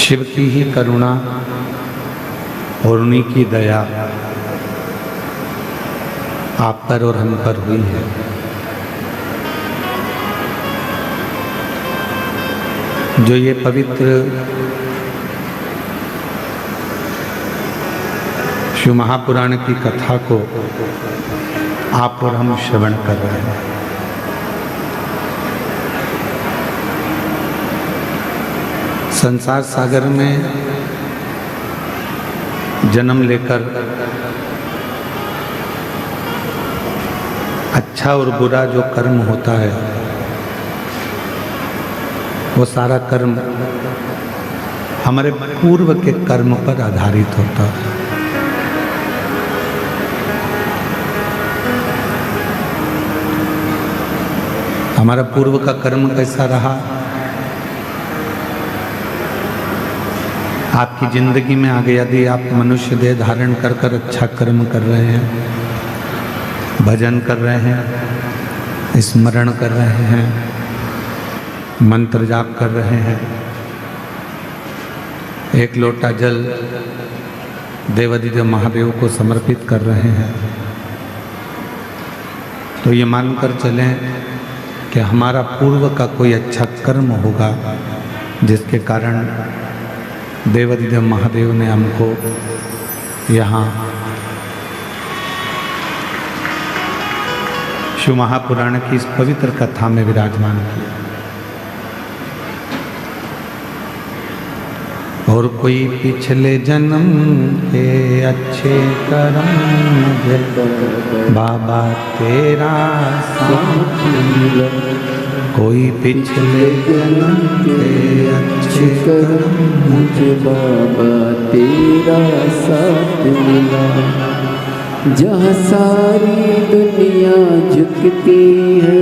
शिव की ही करुणा और उन्हीं की दया आप पर और हम पर हुई है। जो ये पवित्र शिव महापुराण की कथा को आप और हम श्रवण कर रहे हैं। संसार सागर में जन्म लेकर अच्छा और बुरा जो कर्म होता है वो सारा कर्म हमारे पूर्व के कर्म पर आधारित होता है। हमारा पूर्व का कर्म कैसा रहा, आपकी जिंदगी में आगे यदि आप मनुष्य देह धारण कर कर अच्छा कर्म कर रहे हैं, भजन कर रहे हैं, स्मरण कर रहे हैं, मंत्र जाप कर रहे हैं, एक लोटा जल देवाधिदेव महादेव को समर्पित कर रहे हैं, तो ये मानकर चलें कि हमारा पूर्व का कोई अच्छा कर्म होगा जिसके कारण देवाधिदेव महादेव ने हमको यहाँ शिव महापुराण की इस पवित्र कथा में विराजमान किया। और कोई पिछले जन्म के अच्छे कर्म मुझे बाबा तेरा साथ मिला। कोई पिछले जन्म के अच्छे कर्म मुझे बाबा तेरा साथ मिला। जहाँ सारी दुनिया झुकती है,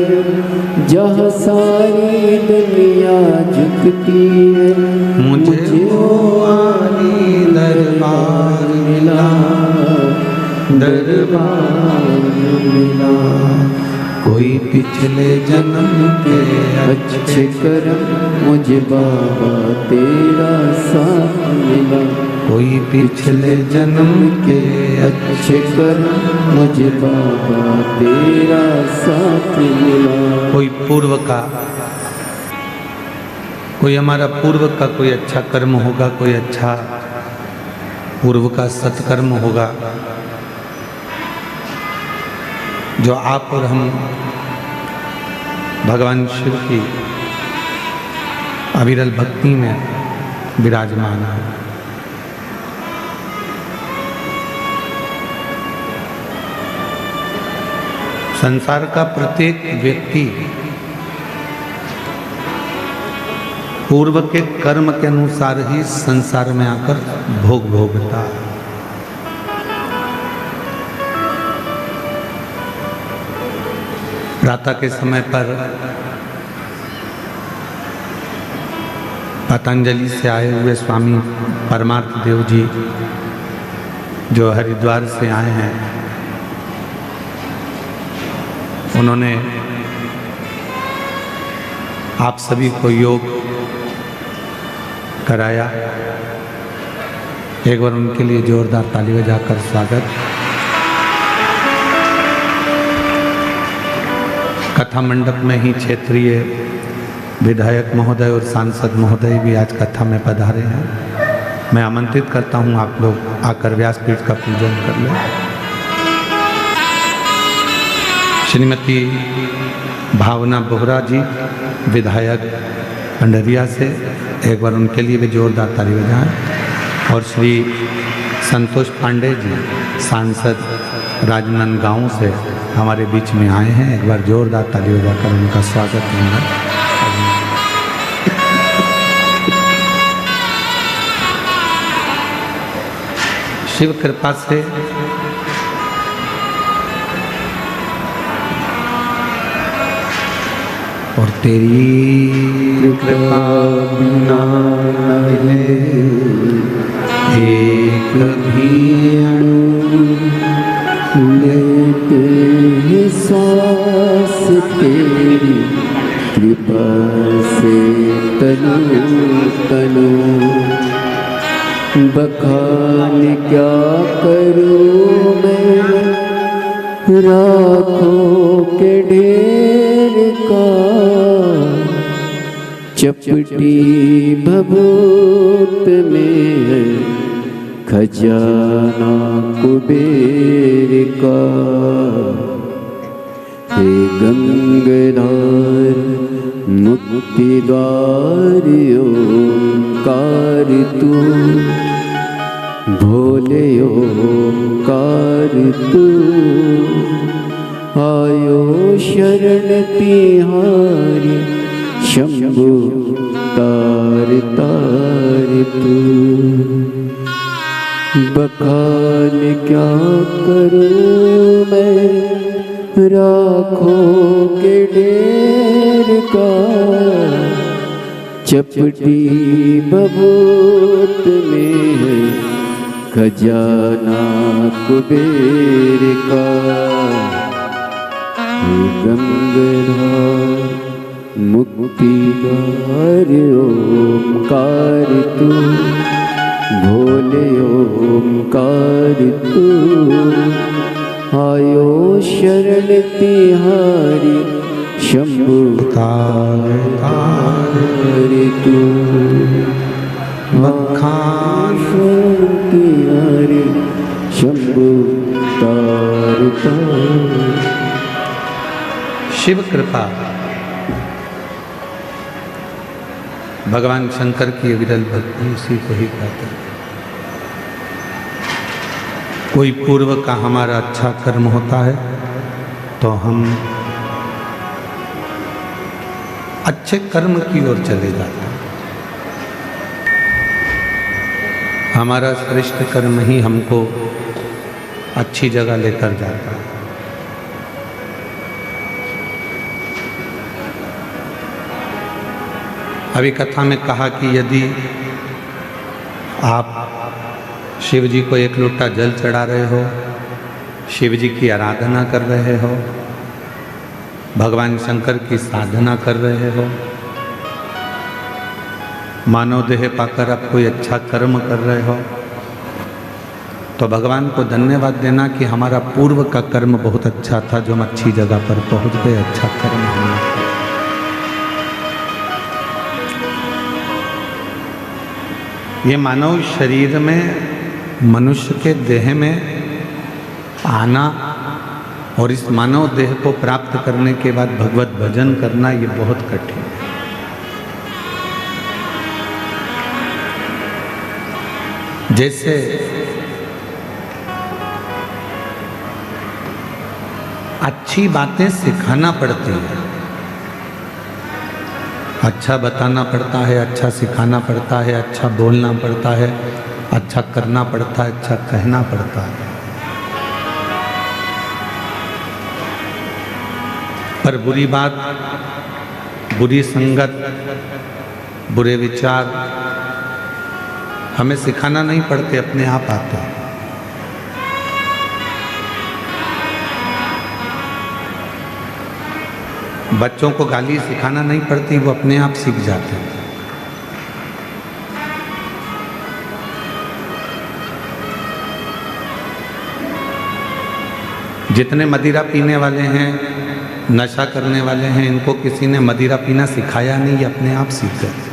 जहाँ सारी दुनिया झुकती है, मुझे वो आली दरबार मिला, दरबार मिला। कोई पिछले जन्म के अच्छे कर्म मुझे बाबा तेरा साथ मिला। कोई पिछले जन्म के अच्छे कर्म मुझे बाबा तेरा साथ मिला। कोई पूर्व का, कोई हमारा पूर्व का कोई अच्छा कर्म होगा, कोई अच्छा पूर्व का सत्कर्म होगा जो आप और हम भगवान शिव की अविरल भक्ति में विराजमान है। संसार का प्रत्येक व्यक्ति पूर्व के कर्म के अनुसार ही संसार में आकर भोग भोगता है। प्रातः के समय पर पतंजलि से आए हुए स्वामी परमार्थ देव जी जो हरिद्वार से आए हैं, उन्होंने आप सभी को योग कराया। एक बार उनके लिए जोरदार ताली बजाकर स्वागत। कथा मंडप में ही क्षेत्रीय विधायक महोदय और सांसद महोदय भी आज कथा में पधारे हैं। मैं आमंत्रित करता हूं आप लोग आकर व्यासपीठ का पूजन कर लें। श्रीमती भावना बोहरा जी विधायक पंडरिया से, एक बार उनके लिए भी जोरदार ताली बजाएं। और श्री संतोष पांडे जी सांसद राजनांदगांव से हमारे बीच में आए हैं, एक बार जोरदार ताली बजाकर उनका स्वागत करूंगा। शिव कृपा से और तेरी कृपा बिना मिले एक भी अणु लेते हैं सांस तेरी कृपा से तनु तनु। बखान क्या करूं मैं राखों के ढेर का, चपटी भभूत में है खजाना कुबेर का। हे गंगाधार मुक्ति द्वार ओंकार तू, भोले ओंकार तू, आयो शरण तिहारी शंभु तार तार तू। बखान क्या करूं मैं राखों के ढेर का, चपटी भभूत में है खजाना कुबेर का। गंगाधार मुक्ति द्वार ओंकार तू, भोले ओंकार तू, आयो शरण तिहारी शंभु तार तू। बखान तिहारी शंभु तार तार। शिव कृपा भगवान शंकर की विरल भक्ति इसी को ही कहते हैं। कोई पूर्व का हमारा अच्छा कर्म होता है तो हम अच्छे कर्म की ओर चले जाते हैं। हमारा श्रेष्ठ कर्म ही हमको अच्छी जगह लेकर जाता है। अभी कथा में कहा कि यदि आप शिव जी को एक लोटा जल चढ़ा रहे हो, शिव जी की आराधना कर रहे हो, भगवान शंकर की साधना कर रहे हो, मानव देह पाकर आप कोई अच्छा कर्म कर रहे हो, तो भगवान को धन्यवाद देना कि हमारा पूर्व का कर्म बहुत अच्छा था, जो हम अच्छी जगह पर पहुंच गए, अच्छा कर्म हमने। ये मानव शरीर में, मनुष्य के देह में आना और इस मानव देह को प्राप्त करने के बाद भगवत भजन करना, ये बहुत कठिन है। जैसे अच्छी बातें सिखाना पड़ती हैं, अच्छा बताना पड़ता है, अच्छा सिखाना पड़ता है, अच्छा बोलना पड़ता है, अच्छा करना पड़ता है, अच्छा कहना पड़ता है। पर बुरी बात, बुरी संगत, बुरे विचार हमें सिखाना नहीं पड़ते, अपने आप आते हैं। बच्चों को गाली सिखाना नहीं पड़ती, वो अपने आप सीख जाते हैं। जितने मदिरा पीने वाले हैं, नशा करने वाले हैं, इनको किसी ने मदिरा पीना सिखाया नहीं, ये अपने आप सीख गए।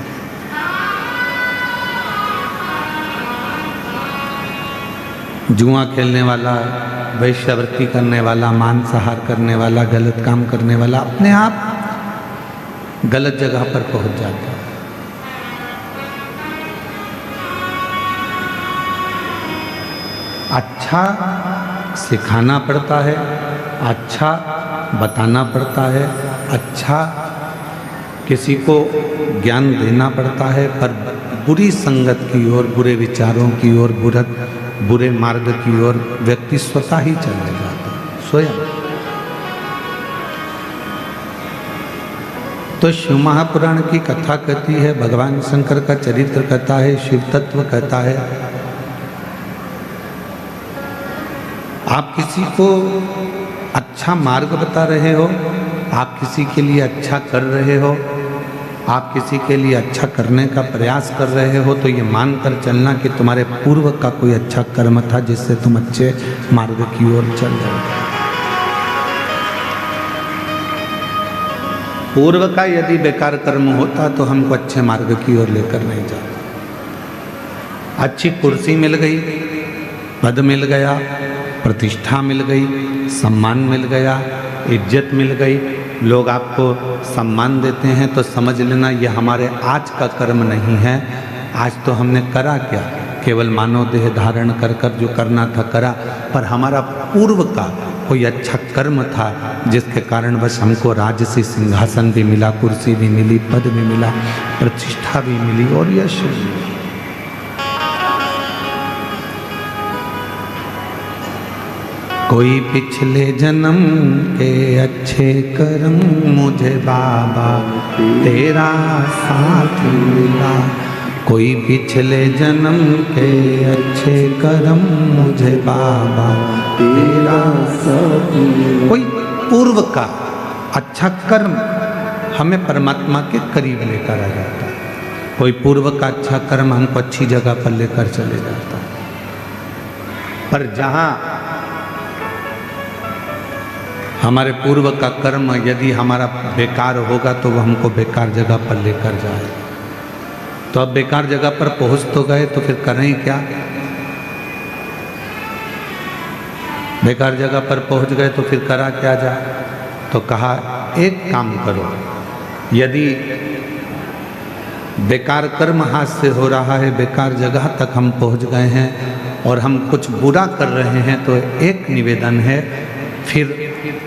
जुआ खेलने वाला, वैश्यावृत्ति करने वाला, मांसाहार करने वाला, गलत काम करने वाला अपने आप गलत जगह पर पहुंच जाता है। अच्छा सिखाना पड़ता है, अच्छा बताना पड़ता है, अच्छा किसी को ज्ञान देना पड़ता है, पर बुरी संगत की ओर, बुरे विचारों की ओर, बुरे मार्ग की ओर व्यक्ति स्वतः ही चले जाता है, स्वयं। तो शिव महापुराण की कथा कहती है, भगवान शंकर का चरित्र कहता है, शिव तत्व कहता है। आप किसी को अच्छा मार्ग बता रहे हो, आप किसी के लिए अच्छा कर रहे हो, आप किसी के लिए अच्छा करने का प्रयास कर रहे हो तो ये मानकर चलना कि तुम्हारे पूर्व का कोई अच्छा कर्म था जिससे तुम अच्छे मार्ग की ओर चल रहे हो। पूर्व का यदि बेकार कर्म होता तो हमको अच्छे मार्ग की ओर लेकर नहीं जाता। अच्छी कुर्सी मिल गई, पद मिल गया, प्रतिष्ठा मिल गई, सम्मान मिल गया, इज्जत मिल गई, लोग आपको सम्मान देते हैं तो समझ लेना ये हमारे आज का कर्म नहीं है। आज तो हमने करा क्या, केवल मानव देह धारण कर कर जो करना था करा, पर हमारा पूर्व का कोई अच्छा कर्म था जिसके कारण बस हमको राजसी सिंहासन भी मिला, कुर्सी भी मिली, पद भी मिला, प्रतिष्ठा भी मिली और यश भी मिला। कोई पिछले जन्म के अच्छे कर्म मुझे बाबा तेरा साथ मिला। कोई पिछले जन्म के अच्छे कर्म मुझे बाबा तेरा साथ मिला। कोई पूर्व का अच्छा कर्म हमें परमात्मा के करीब लेकर आ जाता है। कोई पूर्व का अच्छा कर्म हमको अच्छी जगह पर लेकर चले जाता है। पर जहाँ हमारे पूर्व का कर्म यदि हमारा बेकार होगा तो वो हमको बेकार जगह पर लेकर जाए। तो अब बेकार जगह पर पहुंच तो गए तो फिर करें क्या? बेकार जगह पर पहुंच गए तो फिर करा क्या जाए? तो कहा एक काम करो, यदि बेकार कर्म हाथ से हो रहा है, बेकार जगह तक हम पहुंच गए हैं और हम कुछ बुरा कर रहे हैं, तो एक निवेदन है, फिर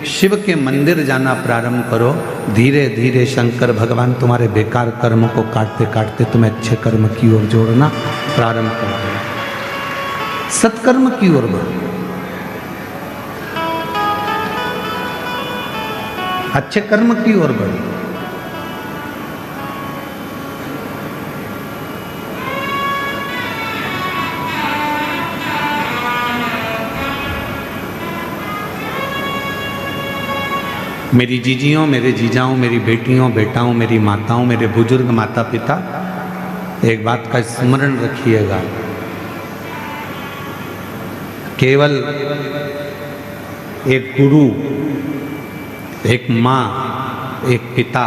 शिव के मंदिर जाना प्रारंभ करो। धीरे धीरे शंकर भगवान तुम्हारे बेकार कर्म को काटते काटते तुम्हें अच्छे कर्म की ओर जोड़ना प्रारंभ कर देना। सत्कर्म की ओर बढ़ो, अच्छे कर्म की ओर बढ़ो। मेरी जीजियों, मेरे जीजाओं, मेरी बेटियों, बेटाओं, मेरी माताओं, मेरे बुजुर्ग माता पिता, एक बात का स्मरण रखिएगा, केवल एक गुरु, एक माँ, एक पिता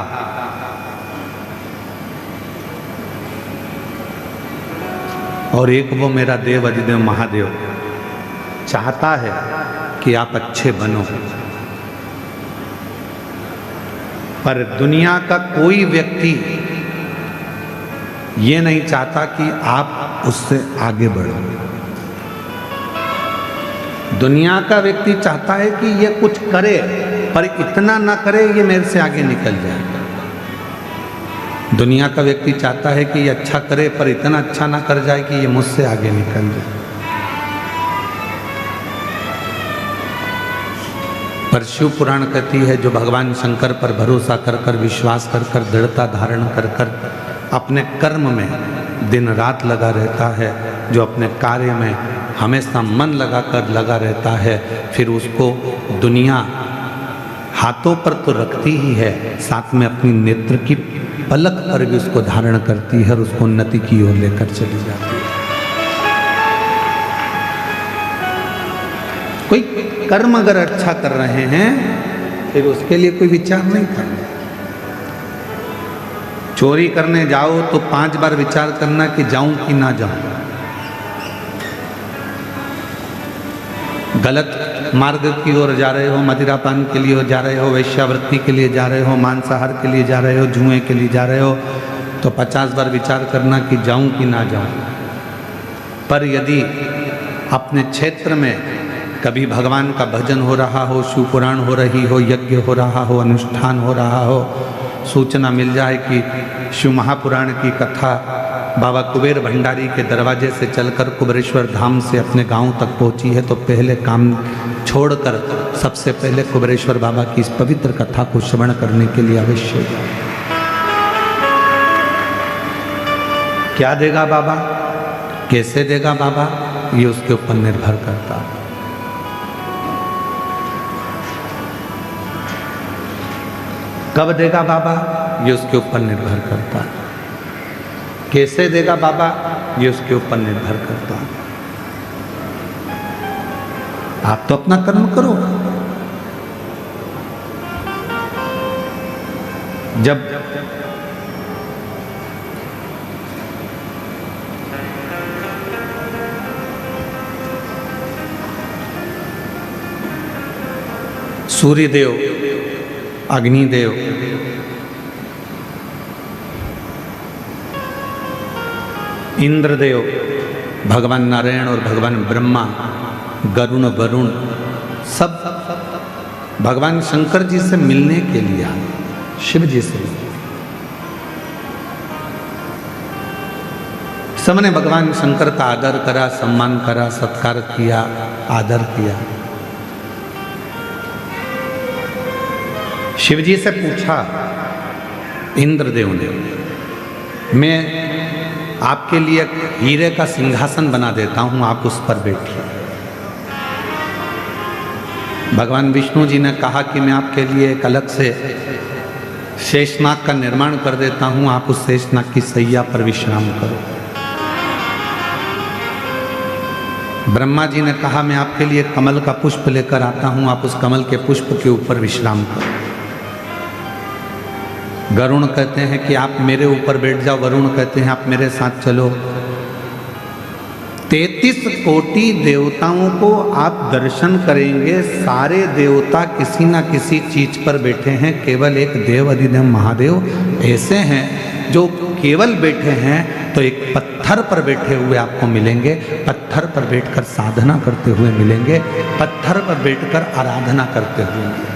और एक वो मेरा देव अधिदेव महादेव चाहता है कि आप अच्छे बनो। पर दुनिया का कोई व्यक्ति ये नहीं चाहता कि आप उससे आगे बढ़ो। दुनिया का व्यक्ति चाहता है कि ये कुछ करे पर इतना ना करे ये मेरे से आगे निकल जाए। दुनिया का व्यक्ति चाहता है कि ये अच्छा करे पर इतना अच्छा ना कर जाए कि ये मुझसे आगे निकल जाए। पर शिव पुराण कहती है, जो भगवान शंकर पर भरोसा कर कर, विश्वास कर कर, दृढ़ता धारण कर कर अपने कर्म में दिन रात लगा रहता है, जो अपने कार्य में हमेशा मन लगाकर लगा रहता है, फिर उसको दुनिया हाथों पर तो रखती ही है, साथ में अपनी नेत्र की पलक पर भी उसको धारण करती है और उसको उन्नति की ओर लेकर चली जाती है। कोई कर्म अगर अच्छा कर रहे हैं फिर उसके लिए कोई विचार नहीं करना। चोरी करने जाओ तो 5 बार विचार करना कि जाऊं कि ना जाऊं। गलत मार्ग की ओर जा रहे हो, मदिरापान के लिए जा रहे हो, वेश्यावृत्ति के लिए जा रहे हो, मांसाहार के लिए जा रहे हो, जुए के लिए जा रहे हो, तो 50 बार विचार करना कि जाऊं कि ना जाऊं। पर यदि अपने क्षेत्र में कभी भगवान का भजन हो रहा हो, शिव पुराण हो रही हो, यज्ञ हो रहा हो, अनुष्ठान हो रहा हो, सूचना मिल जाए कि शिव महापुराण की कथा बाबा कुबेर भंडारी के दरवाजे से चलकर कुबेरेश्वर धाम से अपने गांव तक पहुंची है, तो पहले काम छोड़कर सबसे पहले कुबेरेश्वर बाबा की इस पवित्र कथा को श्रवण करने के लिए अवश्य जाए। क्या देगा बाबा, कैसे देगा बाबा, ये उसके ऊपर निर्भर करता है। कब देगा बाबा, ये उसके ऊपर निर्भर करता है। कैसे देगा बाबा, ये उसके ऊपर निर्भर करता है। आप तो अपना कर्म करो। जब सूर्यदेव, अग्निदेव, इंद्रदेव, भगवान नारायण और भगवान ब्रह्मा, गरुण, वरुण सब भगवान शंकर जी से मिलने के लिए आए, शिव जी से। सबने भगवान शंकर का आदर करा, सम्मान करा, सत्कार किया, आदर किया। शिव जी से पूछा इंद्रदेव ने, मैं आपके लिए हीरे का सिंहासन बना देता हूं, आप उस पर बैठिए। भगवान विष्णु जी ने कहा कि मैं आपके लिए एक अलग से शेषनाग का निर्माण कर देता हूं, आप उस शेषनाग की सैया पर विश्राम करो। ब्रह्मा जी ने कहा मैं आपके लिए कमल का पुष्प लेकर आता हूं, आप उस कमल के पुष्प के ऊपर विश्राम करो। गरुण कहते हैं कि आप मेरे ऊपर बैठ जाओ, वरुण कहते हैं आप मेरे साथ चलो। 33 कोटि देवताओं को आप दर्शन करेंगे, सारे देवता किसी ना किसी चीज पर बैठे हैं। केवल एक देव अधिदेव महादेव ऐसे हैं जो केवल बैठे हैं, तो एक पत्थर पर बैठे हुए आपको मिलेंगे, पत्थर पर बैठकर साधना करते हुए मिलेंगे, पत्थर पर बैठकर आराधना करते हुए मिलेंगे।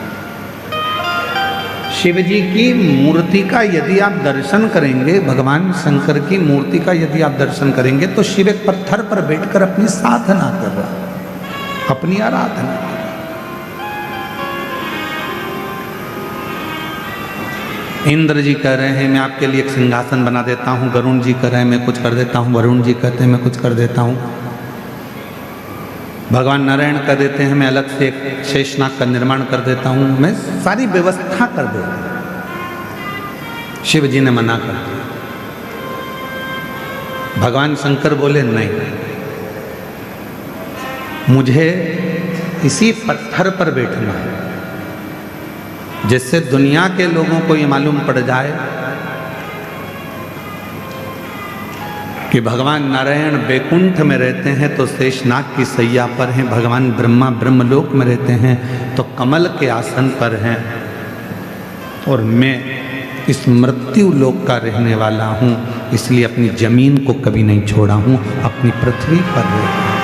शिव जी की मूर्ति का यदि आप दर्शन करेंगे, भगवान शंकर की मूर्ति का यदि आप दर्शन करेंगे, तो शिव एक पत्थर पर बैठकर अपनी साधना कर रहा है, अपनी आराधना कर रहा है। इंद्र जी कह रहे हैं मैं आपके लिए एक सिंहासन बना देता हूँ, गरुण जी कह रहे हैं मैं कुछ कर देता हूँ, वरुण जी कहते हैं मैं कुछ कर देता हूँ, भगवान नारायण कह देते हैं मैं अलग से एक शेषनाग का निर्माण कर देता हूं, मैं सारी व्यवस्था कर देता हूं। शिव जी ने मना कर दिया। भगवान शंकर बोले नहीं, मुझे इसी पत्थर पर बैठना है, जिससे दुनिया के लोगों को ये मालूम पड़ जाए कि भगवान नारायण बैकुंठ में रहते हैं तो शेषनाग की सैया पर हैं, भगवान ब्रह्मा ब्रह्मलोक में रहते हैं तो कमल के आसन पर हैं, और मैं इस मृत्यु लोक का रहने वाला हूँ, इसलिए अपनी जमीन को कभी नहीं छोड़ा हूँ, अपनी पृथ्वी पर रहता हूँ।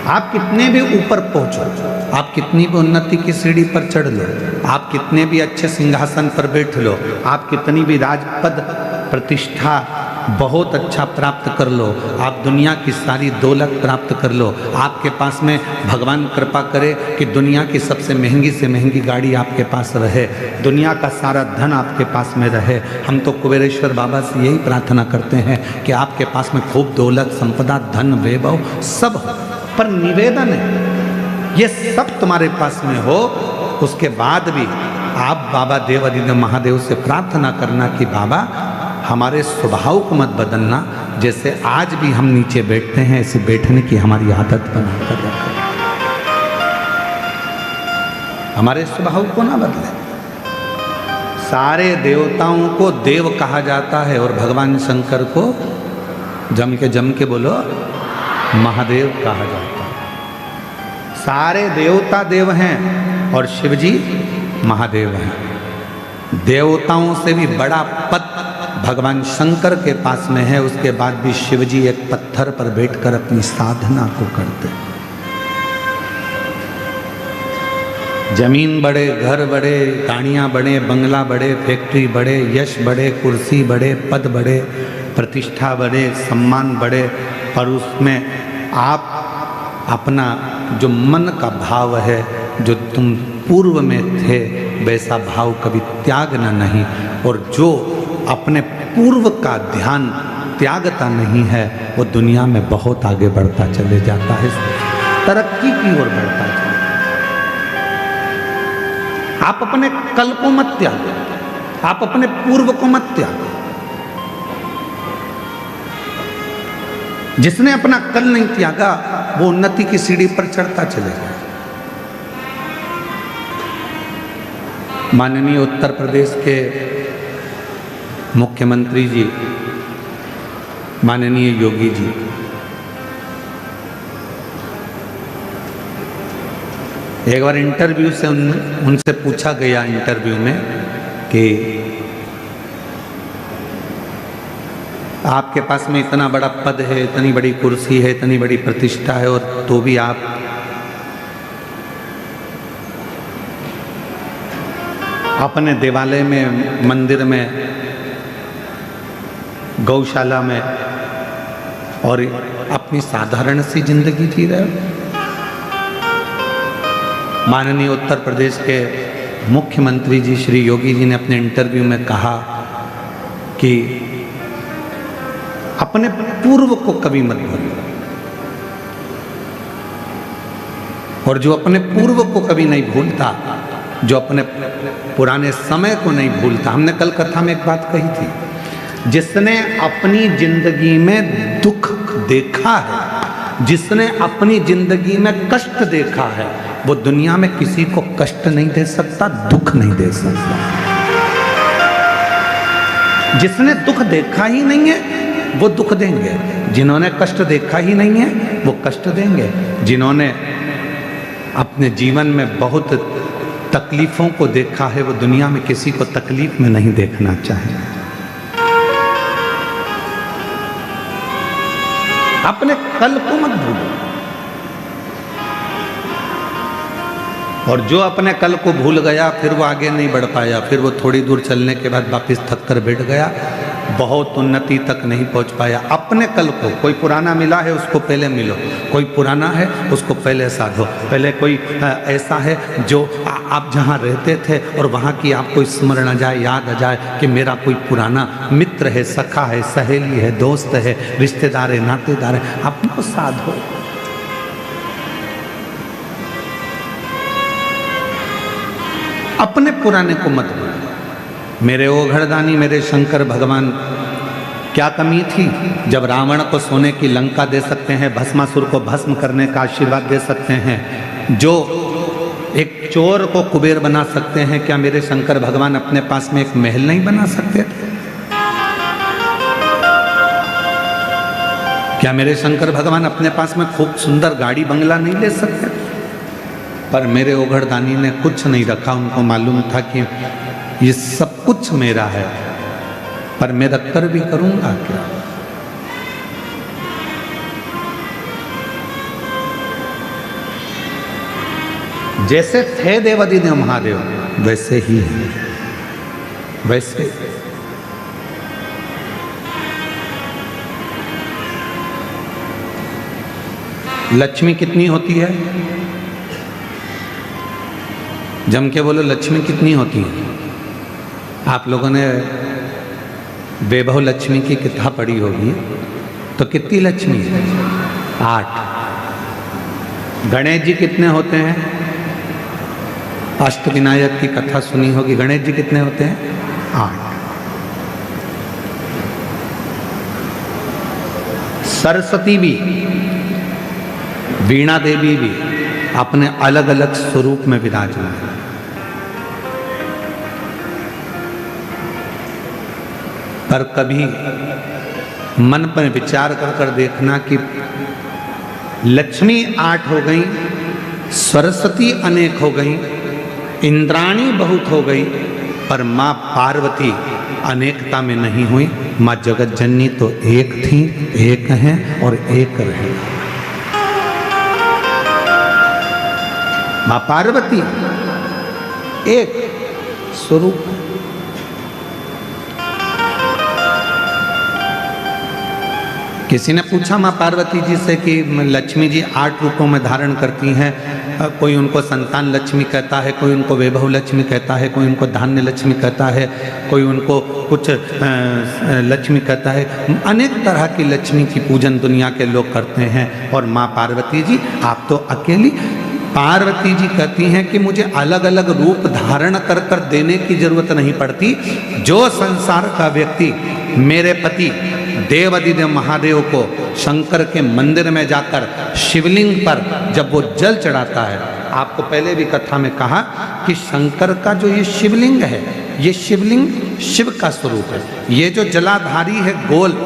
आप कितने भी ऊपर पहुंचो, आप कितनी भी उन्नति की सीढ़ी पर चढ़ लो, आप कितने भी अच्छे सिंहासन पर बैठ लो, आप कितनी भी राजपद प्रतिष्ठा बहुत अच्छा प्राप्त कर लो, आप दुनिया की सारी दौलत प्राप्त कर लो, आपके पास में भगवान कृपा करे कि दुनिया की सबसे महंगी से महंगी गाड़ी आपके पास रहे, दुनिया का सारा धन आपके पास में रहे। हम तो कुबेरेश्वर बाबा से यही प्रार्थना करते हैं कि आपके पास में खूब दौलत, संपदा, धन, वैभव सब हो, पर निवेदन है ये सब तुम्हारे पास में हो, उसके बाद भी आप बाबा देव अधिदेव महादेव से प्रार्थना करना कि बाबा हमारे स्वभाव को मत बदलना, जैसे आज भी हम नीचे बैठते हैं ऐसे बैठने की हमारी आदत बना कर रखो, हमारे स्वभाव को ना बदले। सारे देवताओं को देव कहा जाता है और भगवान शंकर को जम के बोलो महादेव कहा जाता है। सारे देवता देव हैं और शिव जी महादेव हैं। देवताओं से भी बड़ा पद भगवान शंकर के पास में है, उसके बाद भी शिव जी एक पत्थर पर बैठकर अपनी साधना को करते। जमीन बढ़े, घर बढ़े, गाड़ियाँ बढ़े, बंगला बढ़े, फैक्ट्री बढ़े, यश बढ़े, कुर्सी बढ़े, पद बढ़े, प्रतिष्ठा बढ़े, सम्मान बढ़े, पर उसमें आप अपना जो मन का भाव है, जो तुम पूर्व में थे वैसा भाव कभी त्यागना नहीं, और जो अपने पूर्व का ध्यान त्यागता नहीं है वो दुनिया में बहुत आगे बढ़ता चले जाता है, तरक्की की ओर बढ़ता चले। आप अपने कल को मत त्यागो, आप अपने पूर्व को मत त्यागो। जिसने अपना कल नहीं त्यागा वो उन्नति की सीढ़ी पर चढ़ता चलेगा। माननीय उत्तर प्रदेश के मुख्यमंत्री जी माननीय योगी जी एक बार इंटरव्यू से उनसे पूछा गया इंटरव्यू में कि आपके पास में इतना बड़ा पद है, इतनी बड़ी कुर्सी है, इतनी बड़ी प्रतिष्ठा है, और तो भी आप अपने देवालय में, मंदिर में, गौशाला में और अपनी साधारण सी जिंदगी जी रहे हो। माननीय उत्तर प्रदेश के मुख्यमंत्री जी श्री योगी जी ने अपने इंटरव्यू में कहा कि अपने पूर्व को कभी मत भूलो, और जो अपने पूर्व को कभी नहीं भूलता, जो अपने पुराने समय को नहीं भूलता। हमने कल कथा में एक बात कही थी, जिसने अपनी जिंदगी में दुख देखा है, जिसने अपनी जिंदगी में कष्ट देखा है, वो दुनिया में किसी को कष्ट नहीं दे सकता, दुख नहीं दे सकता। जिसने दुख देखा ही नहीं है वो दुख देंगे, जिन्होंने कष्ट देखा ही नहीं है वो कष्ट देंगे, जिन्होंने अपने जीवन में बहुत तकलीफों को देखा है वो दुनिया में किसी को तकलीफ में नहीं देखना चाहे। अपने कल को मत भूलो, और जो अपने कल को भूल गया फिर वो आगे नहीं बढ़ पाया, फिर वो थोड़ी दूर चलने के बाद वापस थक कर बैठ गया, बहुत उन्नति तक नहीं पहुंच पाया। अपने कल को, कोई पुराना मिला है उसको पहले मिलो, कोई पुराना है उसको पहले साधो। पहले कोई ऐसा है जो आप जहाँ रहते थे और वहाँ की आपको स्मरण आ जाए, याद आ जाए कि मेरा कोई पुराना मित्र है, सखा है, सहेली है, दोस्त है, रिश्तेदार है, नातेदार है, अपनो साधो। अपने पुराने को मत भूलो। मेरे ओघड़दानी, मेरे शंकर भगवान, क्या कमी थी जब रावण को सोने की लंका दे सकते हैं, भस्मासुर को भस्म करने का आशीर्वाद दे सकते हैं, जो एक चोर को कुबेर बना सकते हैं, क्या मेरे शंकर भगवान अपने पास में एक महल नहीं बना सकते थे? क्या मेरे शंकर भगवान अपने पास में खूब सुंदर गाड़ी बंगला नहीं ले सकते? पर मेरे ओघड़दानी ने कुछ नहीं रखा। उनको मालूम था कि ये सब कुछ मेरा है, पर मैं रखकर भी करूंगा क्या? जैसे थे देवादिदेव महादेव वैसे ही है, वैसे। लक्ष्मी कितनी होती है? जम के बोलो, लक्ष्मी कितनी होती है? आप लोगों ने वैभव लक्ष्मी की किताब पढ़ी होगी, तो कितनी लक्ष्मी है? 8। गणेश जी कितने होते हैं? अष्टविनायक की कथा सुनी होगी, गणेश जी कितने होते हैं? 8। सरस्वती भी, वीणा देवी भी अपने अलग अलग स्वरूप में विराजमान है। पर कभी मन पर विचार कर कर देखना कि लक्ष्मी 8 हो गई, सरस्वती अनेक हो गई, इंद्राणी बहुत हो गई, पर माँ पार्वती अनेकता में नहीं हुई। माँ जगत जननी तो एक थी, एक हैं और एक रहे। माँ पार्वती एक स्वरूप। किसी ने पूछा माँ पार्वती जी से कि लक्ष्मी जी 8 रूपों में धारण करती हैं, कोई उनको संतान लक्ष्मी कहता है, कोई उनको वैभव लक्ष्मी कहता है, कोई उनको धान्य लक्ष्मी कहता है, कोई उनको कुछ लक्ष्मी कहता है। अनेक तरह की लक्ष्मी की पूजन दुनिया के लोग करते हैं, और माँ पार्वती जी आप तो अकेली पार्वती जी कहती हैं कि मुझे अलग अलग रूप धारण कर कर देने की जरूरत नहीं पड़ती। जो संसार का व्यक्ति मेरे पति देवादिदेव महादेव को शंकर के मंदिर में जाकर शिवलिंग पर जब वो जल चढ़ाता है, आपको पहले भी कथा में कहा कि शंकर का जो ये शिवलिंग है, ये शिवलिंग शिव का स्वरूप है। ये जो जलाधारी है गोल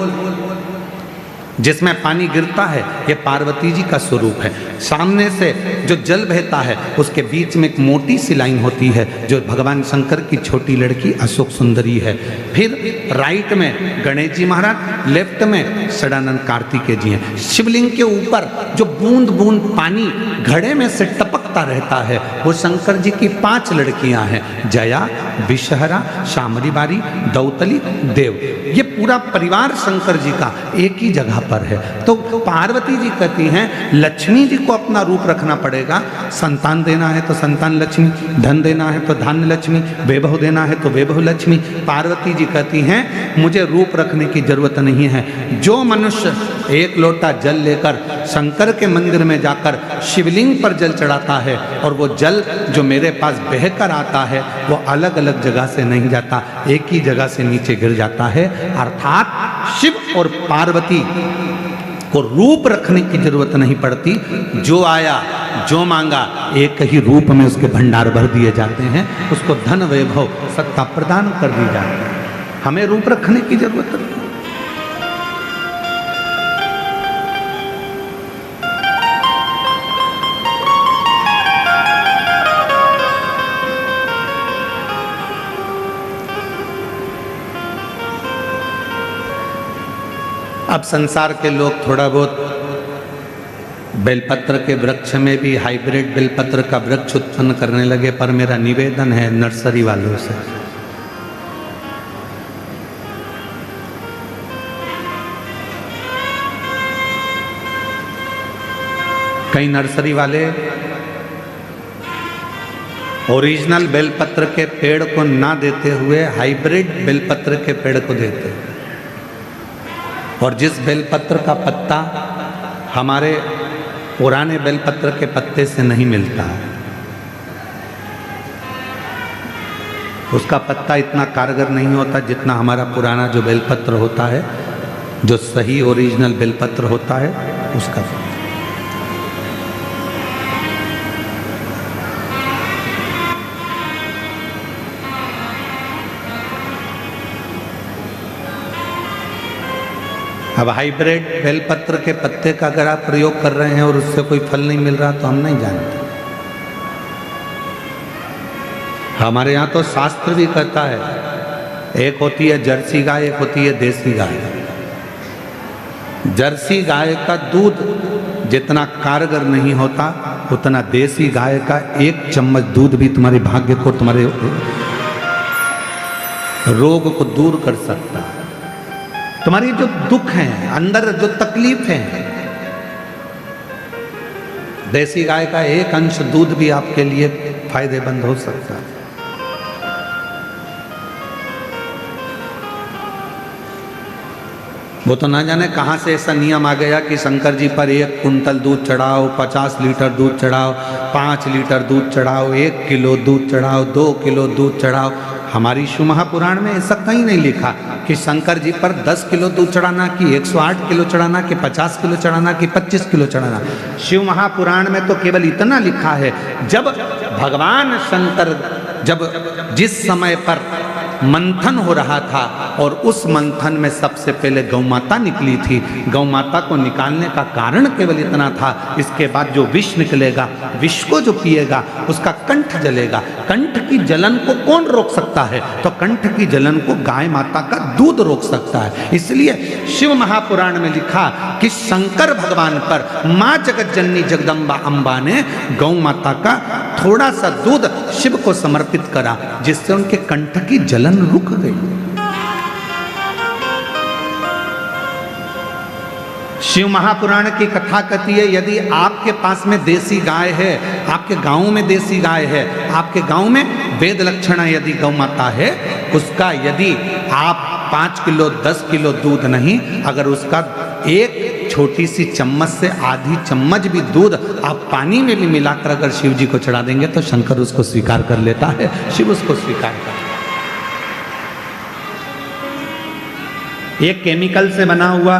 जिसमें पानी गिरता है, ये पार्वती जी का स्वरूप है। सामने से जो जल बहता है उसके बीच में एक मोटी सी लाइन होती है जो भगवान शंकर की छोटी लड़की अशोक सुंदरी है। फिर राइट में गणेश जी महाराज, लेफ्ट में सदानंद कार्तिकेय जी हैं। शिवलिंग के ऊपर जो बूंद बूंद पानी घड़े में से टपकता रहता है वो शंकर जी की 5 लड़कियां हैं, जया, विषहरा, शामरीबारी, दौतली, देव। ये पूरा परिवार शंकर जी का एक ही जगह पर है। तो पार्वती जी कहती हैं लक्ष्मी जी को अपना रूप रखना पड़ेगा। संतान देना है तो संतान लक्ष्मी, धन देना है तो धन लक्ष्मी, वैभव देना है तो वैभव लक्ष्मी। पार्वती जी कहती हैं मुझे रूप रखने की जरूरत नहीं है। जो मनुष्य एक लोटा जल लेकर शंकर के मंदिर में जाकर शिवलिंग पर जल चढ़ाता है और वो जल जो मेरे पास बहकर आता है वो अलग अलग जगह से नहीं जाता, एक ही जगह से नीचे गिर जाता है। अर्थात शिव और पार्वती को रूप रखने की जरूरत नहीं पड़ती। जो आया जो मांगा एक ही रूप में उसके भंडार भर दिए जाते हैं, उसको धन वैभव सत्ता प्रदान कर दी जाती है। हमें रूप रखने की जरूरत नहीं। अब संसार के लोग थोड़ा बहुत बेलपत्र के वृक्ष में भी हाइब्रिड बेलपत्र का वृक्ष उत्पन्न करने लगे, पर मेरा निवेदन है नर्सरी वालों से, कई नर्सरी वाले ओरिजिनल बेलपत्र के पेड़ को ना देते हुए हाइब्रिड बेलपत्र के पेड़ को देते हैं। और जिस बेलपत्र का पत्ता हमारे पुराने बेलपत्र के पत्ते से नहीं मिलता है, उसका पत्ता इतना कारगर नहीं होता जितना हमारा पुराना जो बेलपत्र होता है, जो सही ओरिजिनल बेलपत्र होता है उसका। अब हाइब्रिड बेलपत्र के पत्ते का अगर आप प्रयोग कर रहे हैं और उससे कोई फल नहीं मिल रहा तो हम नहीं जानते। हमारे यहाँ तो शास्त्र भी कहता है, एक होती है जर्सी गाय, एक होती है देसी गाय। जर्सी गाय का दूध जितना कारगर नहीं होता उतना देसी गाय का 1 चम्मच दूध भी तुम्हारे भाग्य को, तुम्हारे रोग को दूर कर सकता है। तुम्हारी जो दुख हैं, अंदर जो तकलीफ है, देसी गाय का 1 अंश दूध भी आपके लिए फायदेमंद हो सकता है। वो तो ना जाने कहां से ऐसा नियम आ गया कि शंकर जी पर 1 कुंतल दूध चढ़ाओ, 50 लीटर दूध चढ़ाओ, 5 लीटर दूध चढ़ाओ, 1 किलो दूध चढ़ाओ, 2 किलो दूध चढ़ाओ। हमारी शिव महापुराण में ऐसा कहीं नहीं लिखा कि शंकर जी पर 10 किलो दूध चढ़ाना, कि 108 किलो चढ़ाना, कि 50 किलो चढ़ाना, कि 25 किलो चढ़ाना। शिव महापुराण में तो केवल इतना लिखा है, जब भगवान शंकर जिस समय पर मंथन हो रहा था और उस मंथन में सबसे पहले गौ माता निकली थी, गौ माता को निकालने का कारण केवल इतना था। इसके बाद जो विष निकलेगा, विष को जो पिएगा उसका कंठ जलेगा। कंठ की जलन को कौन रोक सकता है? तो कंठ की जलन को गाय माता का दूध रोक सकता है। इसलिए शिव महापुराण में लिखा कि शंकर भगवान पर माँ जगत जननी जगदम्बा अम्बा ने गौ माता का थोड़ा सा दूध शिव को समर्पित करा, जिससे उनके कंठ की जलन रुक गई। शिव महापुराण की कथा कहती है, यदि आपके पास में देसी गाय है, आपके गांव में देसी गाय है, आपके गांव में वेद लक्षणा यदि गौ माता है, उसका यदि आप 5 किलो 10 किलो दूध नहीं, अगर उसका एक छोटी सी चम्मच से आधी चम्मच भी दूध आप पानी में भी मिलाकर अगर शिव जी को चढ़ा देंगे तो शंकर उसको स्वीकार कर लेता है, शिव उसको स्वीकार करता है। ये केमिकल से बना हुआ,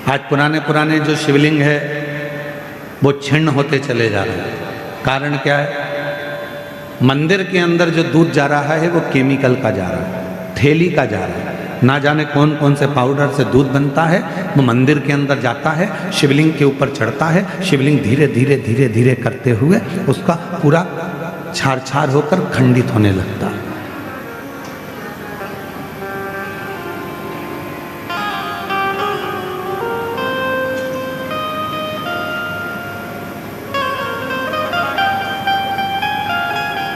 आज पुराने पुराने जो शिवलिंग है वो छिन्न होते चले जा रहे हैं। कारण क्या है? मंदिर के अंदर जो दूध जा रहा है वो केमिकल का जा रहा है, थैली का जा रहा है। ना जाने कौन कौन से पाउडर से दूध बनता है, वो मंदिर के अंदर जाता है, शिवलिंग के ऊपर चढ़ता है। शिवलिंग धीरे धीरे धीरे धीरे करते हुए उसका पूरा छार छार होकर खंडित होने लगता है।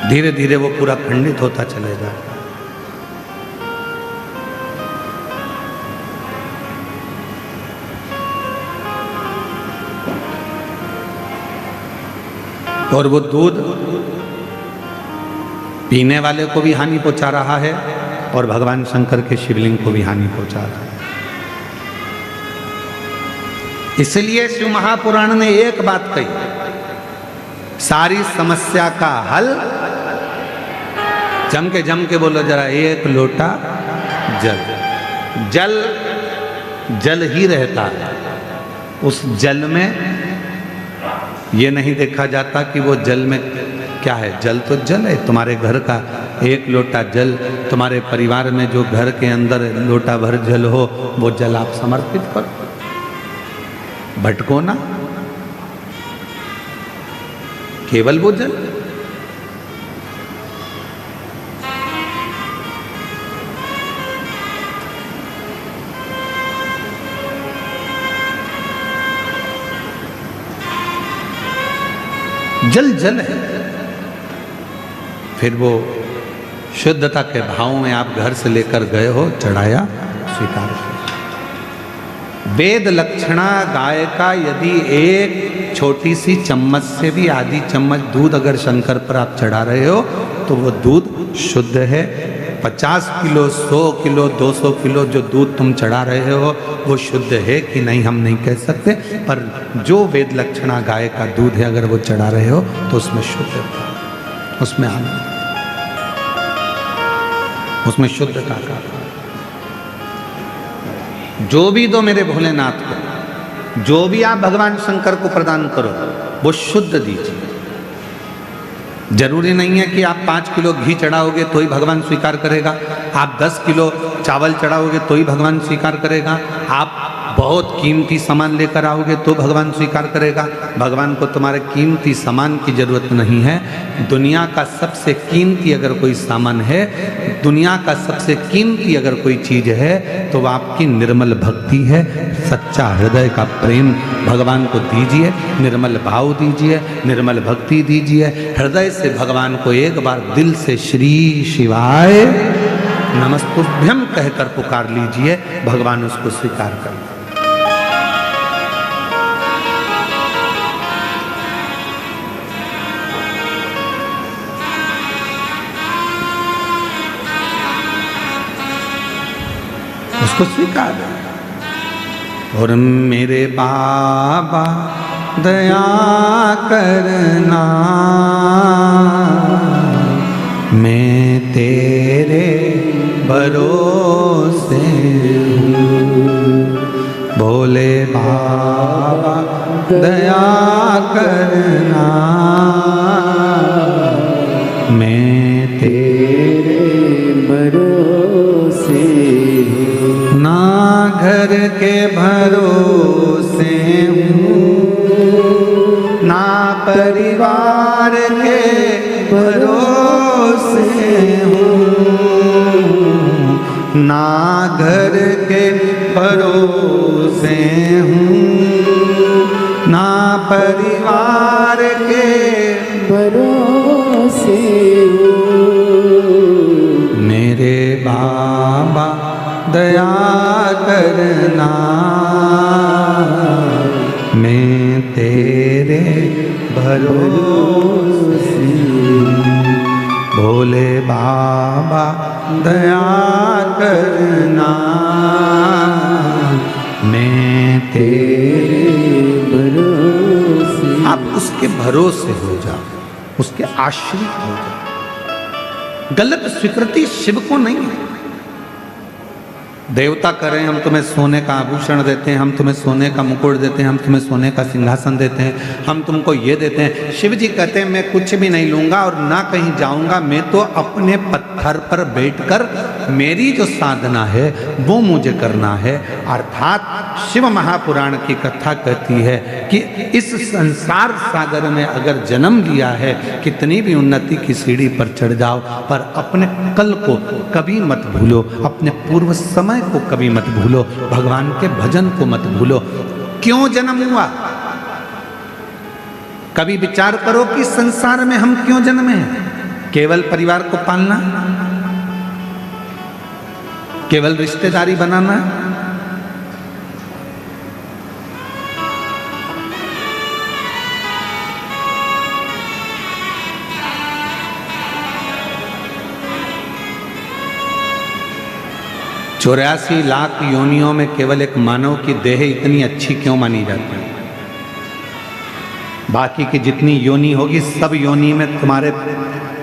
धीरे धीरे वो पूरा खंडित होता चलेगा। और वो दूध पीने वाले को भी हानि पहुंचा रहा है और भगवान शंकर के शिवलिंग को भी हानि पहुंचा रहा है। इसलिए शिव महापुराण ने एक बात कही, सारी समस्या का हल, जम के बोलो जरा, एक लोटा जल। जल जल ही रहता है। उस जल में ये नहीं देखा जाता कि वो जल में क्या है। जल तो जल है। तुम्हारे घर का एक लोटा जल, तुम्हारे परिवार में जो घर के अंदर लोटा भर जल हो, वो जल आप समर्पित करो, भटको ना, केवल वो जल। जल जल है। फिर वो शुद्धता के भाव में आप घर से लेकर गए हो, चढ़ाया, स्वीकार किया। वेद लक्षणा गाय का यदि एक छोटी सी चम्मच से भी आधी चम्मच दूध अगर शंकर पर आप चढ़ा रहे हो तो वो दूध शुद्ध है। 50 किलो, 100 किलो, 200 किलो जो दूध तुम चढ़ा रहे हो वो शुद्ध है कि नहीं हम नहीं कह सकते, पर जो वेद लक्षणा गाय का दूध है अगर वो चढ़ा रहे हो तो उसमें शुद्धता, उसमें आनंद, उसमें शुद्धता का। जो भी दो मेरे भोलेनाथ को, जो भी आप भगवान शंकर को प्रदान करो वो शुद्ध दीजिए। जरूरी नहीं है कि आप 5 किलो घी चढ़ाओगे तो ही भगवान स्वीकार करेगा, आप 10 किलो चावल चढ़ाओगे तो ही भगवान स्वीकार करेगा, आप बहुत कीमती सामान लेकर आओगे तो भगवान स्वीकार करेगा। भगवान को तुम्हारे कीमती सामान की जरूरत नहीं है। दुनिया का सबसे कीमती अगर कोई सामान है, दुनिया का सबसे कीमती अगर कोई चीज है तो वह आपकी निर्मल भक्ति है। सच्चा हृदय का प्रेम भगवान को दीजिए, निर्मल भाव दीजिए, निर्मल भक्ति दीजिए। हृदय से भगवान को एक बार दिल से श्री शिवाय नमस्तुभ्यम कहकर पुकार लीजिए, भगवान उसको स्वीकार कर। उसको स्वीकार। और मेरे बाबा दया करना, मैं तेरे भरोसे हूँ। भोले बाबा दया करना, मैं तेरे भरोसे हूँ। ना घर के भरोसे हूँ, ना परिवार के भरोसे हूँ, ना घर के भरोसे हूँ, ना परिवार के भरोसे हूँ। मेरे बाबा दया करना, मैं तेरे भरोसे। भोले बाबा दया करना, मैं तेरे भरोसे। आप उसके भरोसे हो जाओ, उसके आश्रित हो जाओ। गलत स्वीकृति शिव को नहीं है। देवता करें हम तुम्हें सोने का आभूषण देते हैं, हम तुम्हें सोने का मुकुट देते हैं, हम तुम्हें सोने का सिंहासन देते हैं, हम तुमको ये देते हैं। शिव जी कहते हैं मैं कुछ भी नहीं लूंगा और ना कहीं जाऊंगा, मैं तो अपने पत्थर पर बैठकर मेरी जो साधना है वो मुझे करना है। अर्थात शिव महापुराण की कथा कहती है कि इस संसार सागर में अगर जन्म लिया है, कितनी भी उन्नति की सीढ़ी पर चढ़ जाओ, पर अपने कल को कभी मत भूलो, अपने पूर्व समय को कभी मत भूलो, भगवान के भजन को मत भूलो। क्यों जन्म हुआ? कभी विचार करो कि संसार में हम क्यों जन्मे हैं? केवल परिवार को पालना, केवल रिश्तेदारी बनाना, चौरासी लाख योनियों में केवल एक मानव की देह इतनी अच्छी क्यों मानी जाती है? बाकी की जितनी योनि होगी सब योनि में तुम्हारे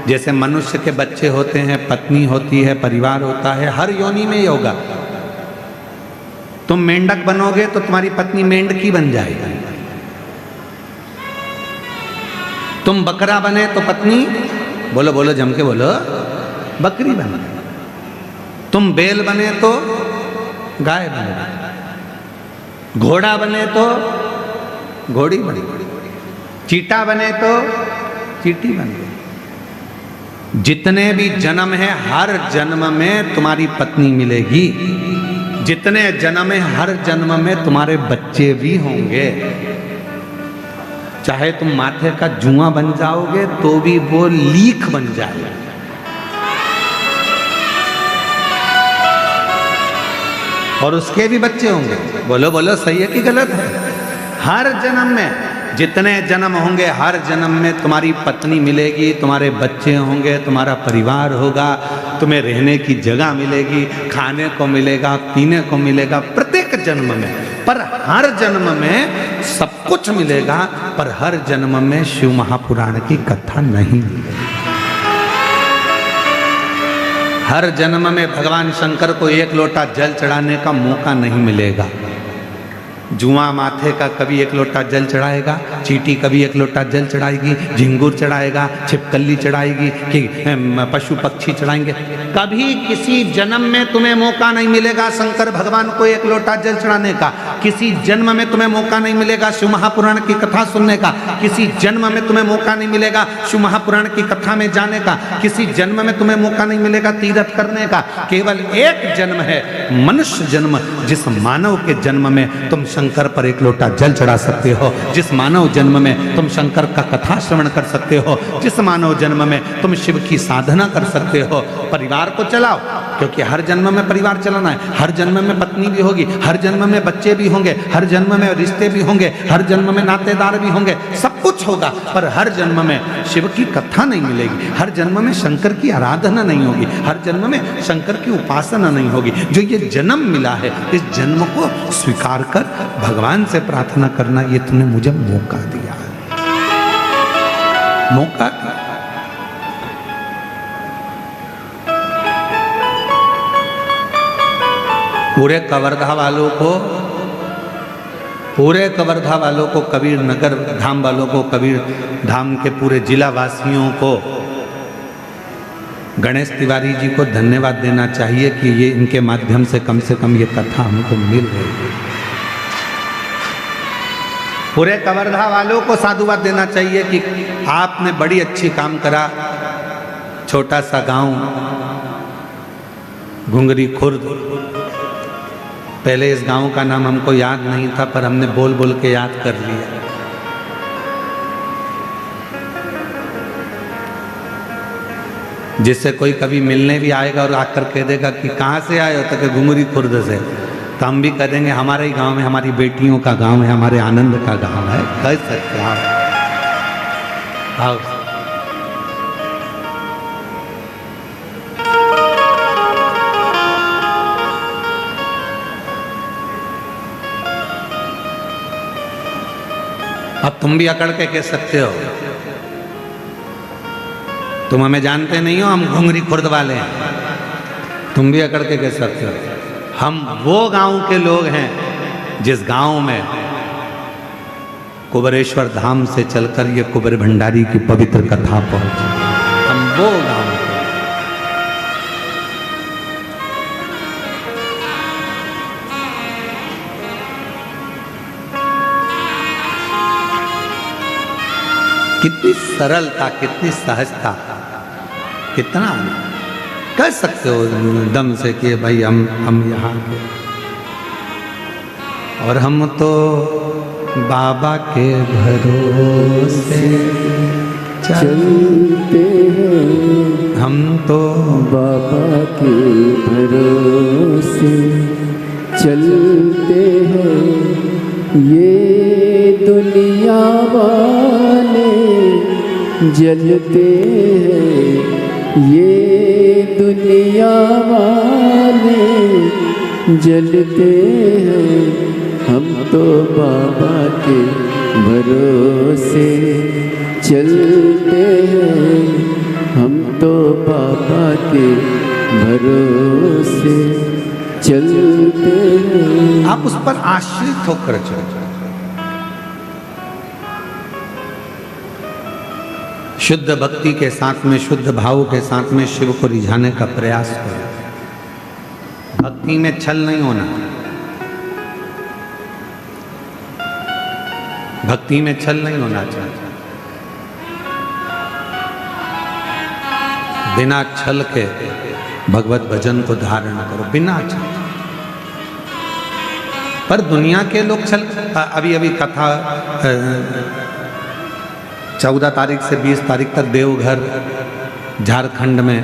जैसे मनुष्य के बच्चे होते हैं, पत्नी होती है, परिवार होता है, हर योनि में ही होगा। तुम मेंढक बनोगे तो तुम्हारी पत्नी मेंढकी बन जाएगी। तुम बकरा बने तो पत्नी, बोलो बोलो जम के बोलो, बकरी बन गई। तुम बैल बने तो गाय बने, घोड़ा बने तो घोड़ी बने, चीटा बने तो चीटी बने। जितने भी जन्म है हर जन्म में तुम्हारी पत्नी मिलेगी, जितने जन्म है हर जन्म में तुम्हारे बच्चे भी होंगे। चाहे तुम माथे का जुआ बन जाओगे तो भी वो लीख बन जाएगा। और उसके भी बच्चे होंगे। बोलो बोलो सही है कि गलत है? हर जन्म में जितने जन्म होंगे हर जन्म में तुम्हारी पत्नी मिलेगी, तुम्हारे बच्चे होंगे, तुम्हारा परिवार होगा, तुम्हें रहने की जगह मिलेगी, खाने को मिलेगा, पीने को मिलेगा प्रत्येक जन्म में। पर हर जन्म में सब कुछ मिलेगा, पर हर जन्म में शिव महापुराण की कथा नहीं मिलेगी। हर जन्म में भगवान शंकर को एक लोटा जल चढ़ाने का मौका नहीं मिलेगा। जुआ माथे का कभी एक लोटा जल चढ़ाएगा, चीटी कभी एक लोटा जल चढ़ाएगी, झिंगुर चढ़ाएगा, छिपकली चढ़ाएगी, कि पशु पक्षी चढ़ाएंगे। कभी किसी जन्म में तुम्हें मौका नहीं मिलेगा शंकर भगवान को एक लोटा जल चढ़ाने का। किसी जन्म में तुम्हें मौका नहीं मिलेगा शिव महापुराण की कथा सुनने का। किसी जन्म में तुम्हें मौका नहीं मिलेगा शिव महापुराण की कथा में जाने का। किसी जन्म में तुम्हें मौका नहीं मिलेगा तीर्थ करने का। केवल एक जन्म है मनुष्य जन्म, जिस मानव के जन्म में तुम शंकर पर एक लोटा जल चढ़ा सकते हो, जिस मानव जन्म में तुम शंकर का कथा श्रवण कर सकते हो, जिस मानव जन्म में तुम शिव की साधना कर सकते हो। परिवार को चलाओ, क्योंकि हर जन्म में परिवार चलाना है। हर जन्म में पत्नी भी होगी, हर जन्म में बच्चे भी होंगे, हर जन्म में रिश्ते भी होंगे, हर जन्म में नातेदार भी होंगे, सब कुछ होगा। पर हर जन्म में शिव की कथा नहीं मिलेगी, हर जन्म में शंकर की आराधना नहीं होगी, हर जन्म में शंकर की उपासना नहीं होगी। जो ये जन्म मिला है, इस जन्म को स्वीकार कर भगवान से प्रार्थना करना, ये तूने मुझे मौका दिया है, मौका दिया। पूरे कवर्धा वालों को, पूरे कवर्धा वालों को, कबीर नगर धाम वालों को, कबीर धाम के पूरे जिला वासियों को गणेश तिवारी जी को धन्यवाद देना चाहिए कि ये इनके माध्यम से कम ये कथा हमको मिल रही है। पूरे कवर्धा वालों को साधुवाद देना चाहिए कि आपने बड़ी अच्छी काम करा। छोटा सा गांव घुंगरी खुर्द, पहले इस गांव का नाम हमको याद नहीं था, पर हमने बोल बोल के याद कर लिया। जिससे कोई कभी मिलने भी आएगा और आकर कह देगा कि कहाँ से आए हो, तो कि घुंगरी खुर्द से, तो हम भी कह देंगे हमारे ही गांव में, हमारी बेटियों का गांव है, हमारे आनंद का गांव है। कह सकते आओ। अब तुम भी अकड़ के कह सकते हो, तुम हमें जानते नहीं हो, हम घुंगरी खुर्द वाले हैं। तुम भी अकड़ के कह सकते हो। हम वो गांव के लोग हैं जिस गांव में कुबेरेश्वर धाम से चलकर ये कुबेर भंडारी की पवित्र कथा पहुंची। हम वो गांव के। कितनी सरलता, कितनी सहजता, कितना कह सकते हो दम से कि भाई हम यहाँ के, और हम तो बाबा के भरोसे चलते हैं, हम तो बाबा के भरोसे चलते हैं। ये दुनिया वाले जलते हैं, ये दुनिया वाले जलते हैं। हम तो बाबा के भरोसे चलते हैं, हम तो बाबा के भरोसे चलते हैं। आप उस पर आश्रित होकर चलो। शुद्ध भक्ति के साथ में, शुद्ध भाव के साथ में शिव को रिझाने का प्रयास करो। भक्ति में छल नहीं होना, भक्ति में छल नहीं होना चाहिए। बिना छल के भगवत भजन को धारण करो, बिना छल। पर दुनिया के लोग छल, अभी कथा 14 तारीख से 20 तारीख तक देवघर झारखंड में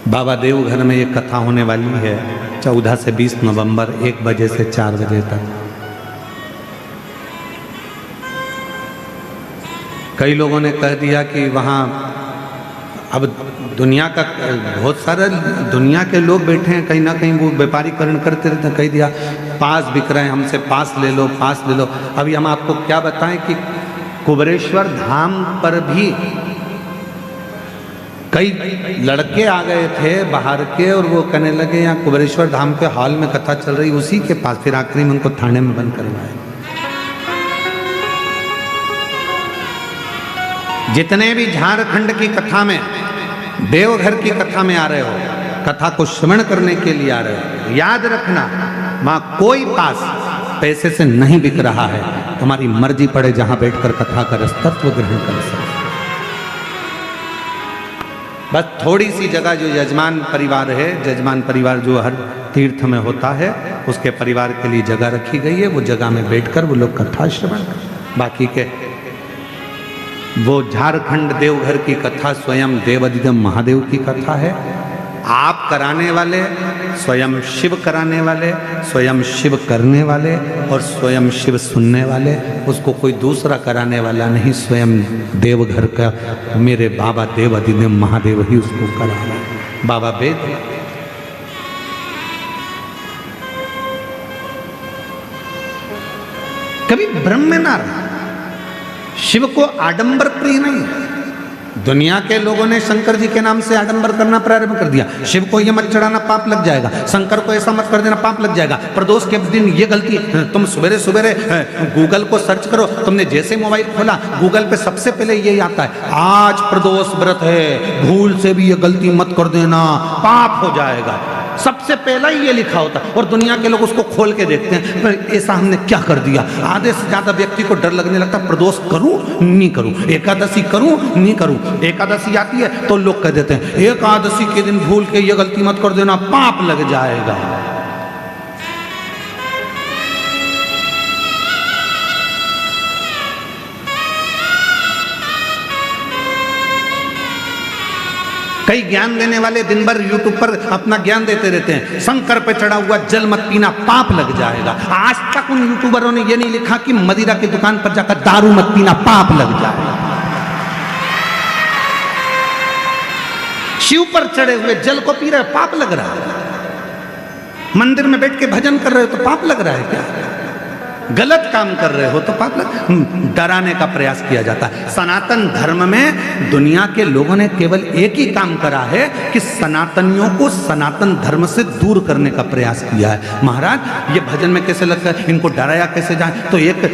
बाबा देवघर में ये कथा होने वाली है। 14 से 20 नवंबर 1 बजे से 4 बजे तक। कई लोगों ने कह दिया कि वहाँ अब दुनिया का बहुत सारे दुनिया के लोग बैठे हैं, कहीं ना कहीं वो व्यापारीकरण करते रहते हैं। कह दिया पास बिक रहे हैं, हमसे पास ले लो, पास ले लो। अभी हम आपको क्या बताएं कि कुबेरेश्वर धाम पर भी कई लड़के आ गए थे बाहर के, और वो कहने लगे यहाँ कुबेरेश्वर धाम के हॉल में कथा चल रही, उसी के पास। फिर आखिरी में उनको थाने में बंद करवाया। जितने भी झारखंड की कथा में, देवघर की कथा में आ रहे हो, कथा को श्रवण करने के लिए आ रहे हो, याद रखना वहां कोई पास पैसे से नहीं बिक रहा है। तुम्हारी मर्जी पड़े जहां बैठकर कथा का रसतत्व ग्रहण कर सकते। बस थोड़ी सी जगह जो यजमान परिवार है, यजमान परिवार जो हर तीर्थ में होता है, उसके परिवार के लिए जगह रखी गई है। वो जगह में बैठकर वो लोग कथा श्रवण कर। बाकी के वो झारखंड देवघर की कथा स्वयं देवादिदेव महादेव की कथा है। आप कराने वाले, स्वयं शिव कराने वाले, स्वयं शिव करने वाले और स्वयं शिव सुनने वाले, उसको कोई दूसरा कराने वाला नहीं। स्वयं देवघर का मेरे बाबा देवादिदेव महादेव ही उसको करा रहा है। बाबा वेद कभी ब्रह्म में ना रहा। शिव को आडंबर प्रिय नहीं। दुनिया के लोगों ने शंकर जी के नाम से आडंबर करना प्रारंभ कर दिया। शिव को ये मत चढ़ाना, पाप लग जाएगा। शंकर को ऐसा मत कर देना, पाप लग जाएगा। प्रदोष के दिन ये गलती, तुम सवेरे सवेरे गूगल को सर्च करो। तुमने जैसे मोबाइल खोला, गूगल पे सबसे पहले यही आता है, आज प्रदोष व्रत है, भूल से भी ये गलती मत कर देना, पाप हो जाएगा। सबसे पहला ही ये लिखा होता है। और दुनिया के लोग उसको खोल के देखते हैं, ऐसा हमने क्या कर दिया। आधे से ज्यादा व्यक्ति को डर लगने लगता, प्रदोष करूं नहीं करूं, एकादशी करूं नहीं करूं। एकादशी आती है तो लोग कह देते हैं, एकादशी के दिन भूल के ये गलती मत कर देना, पाप लग जाएगा। कई ज्ञान देने वाले दिन भर यूट्यूब पर अपना ज्ञान देते रहते हैं, शंकर पे चढ़ा हुआ जल मत पीना, पाप लग जाएगा। आज तक उन यूट्यूबरों ने ये नहीं लिखा कि मदिरा की दुकान पर जाकर दारू मत पीना, पाप लग जाएगा। शिव पर चढ़े हुए जल को पी रहे, पाप लग रहा है। मंदिर में बैठ के भजन कर रहे हो तो पाप लग रहा है क्या? गलत काम कर रहे हो तो पाप डराने का प्रयास किया जाता है। सनातन धर्म में दुनिया के लोगों ने केवल एक ही काम करा है कि सनातनियों को सनातन धर्म से दूर करने का प्रयास किया है। महाराज ये भजन में कैसे लगता है, इनको डराया कैसे जाए, तो एक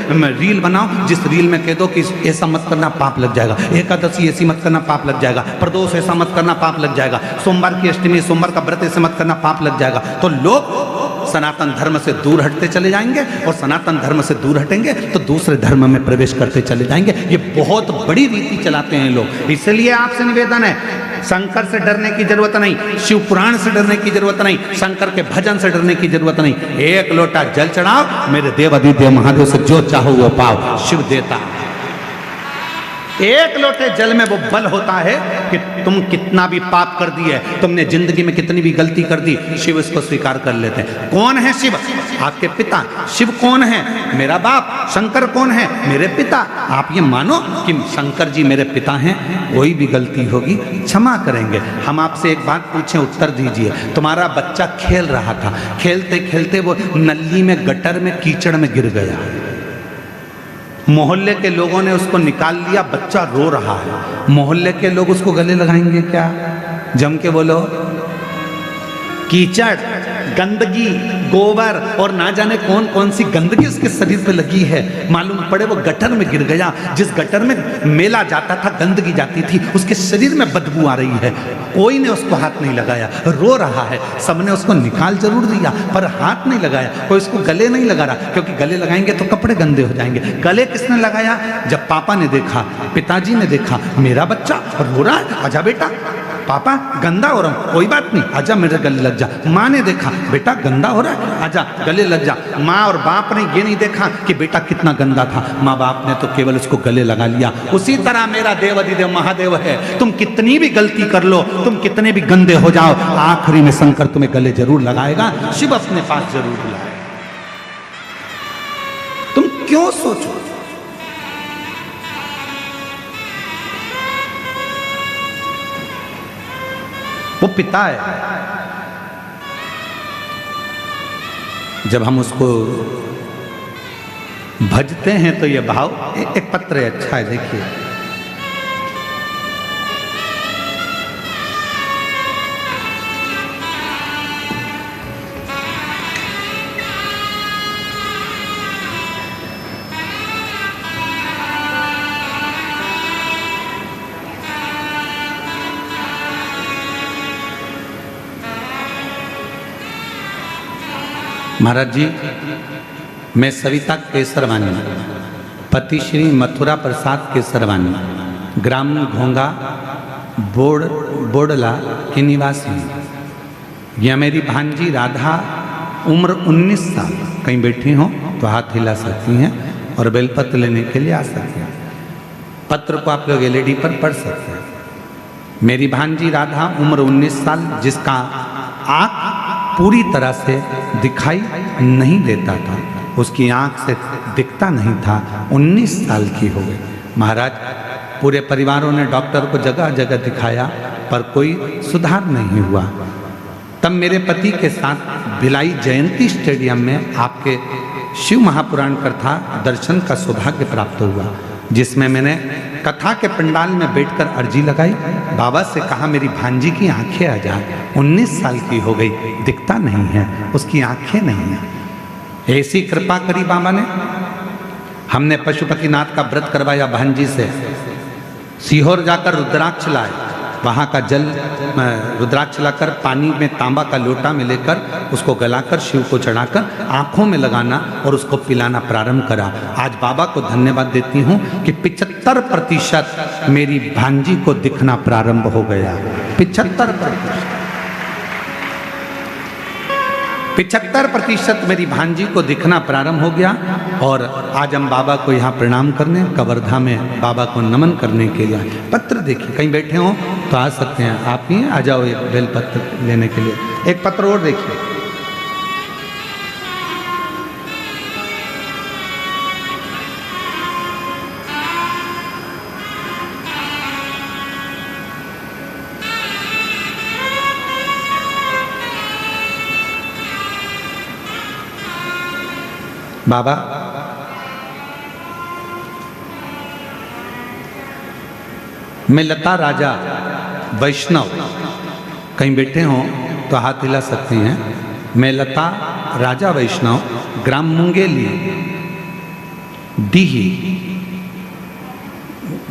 रील बनाओ जिस रील में कह दो कि ऐसा मत करना पाप लग जाएगा, एकादशी ऐसी मत करना पाप लग जाएगा, प्रदोष ऐसा मत करना पाप लग जाएगा, सोमवार की अष्टमी सोमवार का व्रत ऐसे मत करना पाप लग जाएगा। तो लोग सनातन धर्म से दूर हटते चले जाएंगे और सनातन धर्म से दूर हटेंगे तो दूसरे धर्म में प्रवेश करते चले जाएंगे। ये बहुत बड़ी रीति चलाते हैं लोग। इसलिए आपसे निवेदन है, शंकर से डरने की जरूरत नहीं, शिव पुराण से डरने की जरूरत नहीं, शंकर के भजन से डरने की जरूरत नहीं। एक लोटा जल चढ़ाओ, मेरे देव अधिदेव महादेव से जो चाहो वो पाओ, शिव देता। एक लोटे जल में वो बल होता है कि तुम कितना भी पाप कर दिए, तुमने जिंदगी में कितनी भी गलती कर दी, शिव इसको स्वीकार कर लेते हैं। कौन है शिव? आपके पिता। शिव कौन है? मेरा बाप। शंकर कौन है? मेरे पिता। आप ये मानो कि शंकर जी मेरे पिता हैं, कोई भी गलती होगी क्षमा करेंगे। हम आपसे एक बात पूछें, उत्तर दीजिए। तुम्हारा बच्चा खेल रहा था, खेलते खेलते वो नली में गटर में कीचड़ में गिर गया, मोहल्ले के लोगों ने उसको निकाल लिया, बच्चा रो रहा है। मोहल्ले के लोग उसको गले लगाएंगे क्या? जम के बोलो। कीचड़, गंदगी, गोबर और ना जाने कौन कौन सी गंदगी उसके शरीर पे लगी है। मालूम पड़े वो गटर में गिर गया, जिस गटर में मेला जाता था, गंदगी जाती थी, उसके शरीर में बदबू आ रही है। कोई ने उसको हाथ नहीं लगाया, रो रहा है। सबने उसको निकाल जरूर दिया पर हाथ नहीं लगाया। कोई उसको गले नहीं लगा रहा, क्योंकि गले लगाएंगे तो कपड़े गंदे हो जाएंगे। गले किसने लगाया? जब पापा ने देखा, पिताजी ने देखा, मेरा बच्चा रो रहा है, आजा बेटा। पापा गंदा हो रहा हूं, कोई बात नहीं, आजा मेरे गले लग जा। माँ ने देखा, बेटा गंदा हो रहा है, आजा गले लग जा। माँ और बाप ने ये नहीं देखा कि बेटा कितना गंदा था, माँ बाप ने तो केवल उसको गले लगा लिया। उसी तरह मेरा देव अधिदेव महादेव है। तुम कितनी भी गलती कर लो, तुम कितने भी गंदे हो जाओ, आखिरी में शंकर तुम्हें गले जरूर लगाएगा, शिव अपने पास जरूर बुलाएगा। तुम क्यों सोचो? वो पिता है। जब हम उसको भजते हैं तो ये भाव, एक पत्र है, अच्छा है, देखिए। महाराज जी, मैं सविता केसरवानी, पति श्री मथुरा प्रसाद केसरवानी, ग्राम घोंगा बोडला की निवासी हूँ। यह मेरी भांजी राधा, उम्र 19 साल। कहीं बैठी हो तो हाथ हिला सकती हैं और बेलपत्र लेने के लिए आ सकती हैं। पत्र को आप लोग एलईडी पर पढ़ सकते हैं। मेरी भांजी राधा, उम्र 19 साल, जिसका आँख पूरी तरह से दिखाई नहीं देता था, उसकी आंख से दिखता नहीं था, 19 साल की हो गई। महाराज, पूरे परिवारों ने डॉक्टर को जगह जगह दिखाया पर कोई सुधार नहीं हुआ। तब मेरे पति के साथ भिलाई जयंती स्टेडियम में आपके शिव महापुराण कथा दर्शन का सौभाग्य प्राप्त हुआ, जिसमें मैंने कथा के पंडाल में बैठकर अर्जी लगाई। बाबा से कहा मेरी भांजी की आंखें आ जाए, 19 साल की हो गई, दिखता नहीं है, उसकी आंखें नहीं है। ऐसी कृपा करी बाबा ने। हमने पशुपतिनाथ का व्रत करवाया भांजी से। सीहोर जाकर रुद्राक्ष लाए, वहाँ का जल रुद्राक्ष लाकर पानी में तांबा का लोटा में लेकर उसको गलाकर शिव को चढ़ाकर आँखों में लगाना और उसको पिलाना प्रारंभ करा। आज बाबा को धन्यवाद देती हूँ कि 75% मेरी भांजी को दिखना प्रारंभ हो गया। 75% मेरी भांजी को दिखना प्रारंभ हो गया। और आज हम बाबा को यहाँ प्रणाम करने, कवर्धा में बाबा को नमन करने के लिए। पत्र देखिए, कहीं बैठे हो तो आ सकते हैं, आप ही आ जाओ एक बेल पत्र लेने के लिए। एक पत्र और देखिए, बाबा मैं लता राजा वैष्णव, कहीं बैठे हों तो हाथ हिला सकते हैं। मैं लता राजा वैष्णव, ग्राम मुंगेली, डीही,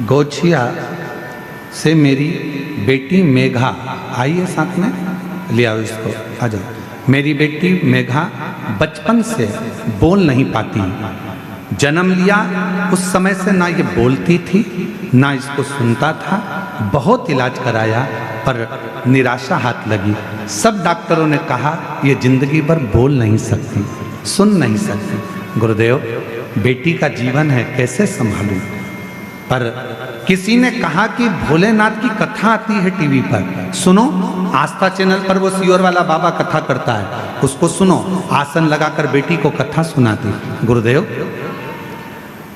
गोछिया से मेरी बेटी मेघा, आइए साथ में ले आओ इसको, आ जाओ। मेरी बेटी मेघा बचपन से बोल नहीं पाती। जन्म लिया उस समय से ना ये बोलती थी ना इसको सुनता था। बहुत इलाज कराया पर निराशा हाथ लगी। सब डॉक्टरों ने कहा ये जिंदगी भर बोल नहीं सकती, सुन नहीं सकती। गुरुदेव, बेटी का जीवन है, कैसे संभालूं? पर किसी ने कहा कि भोलेनाथ की कथा आती है टीवी पर, सुनो। आस्था चैनल पर वो सियोर वाला बाबा कथा करता है, उसको सुनो। आसन लगाकर बेटी को कथा सुनाती। गुरुदेव,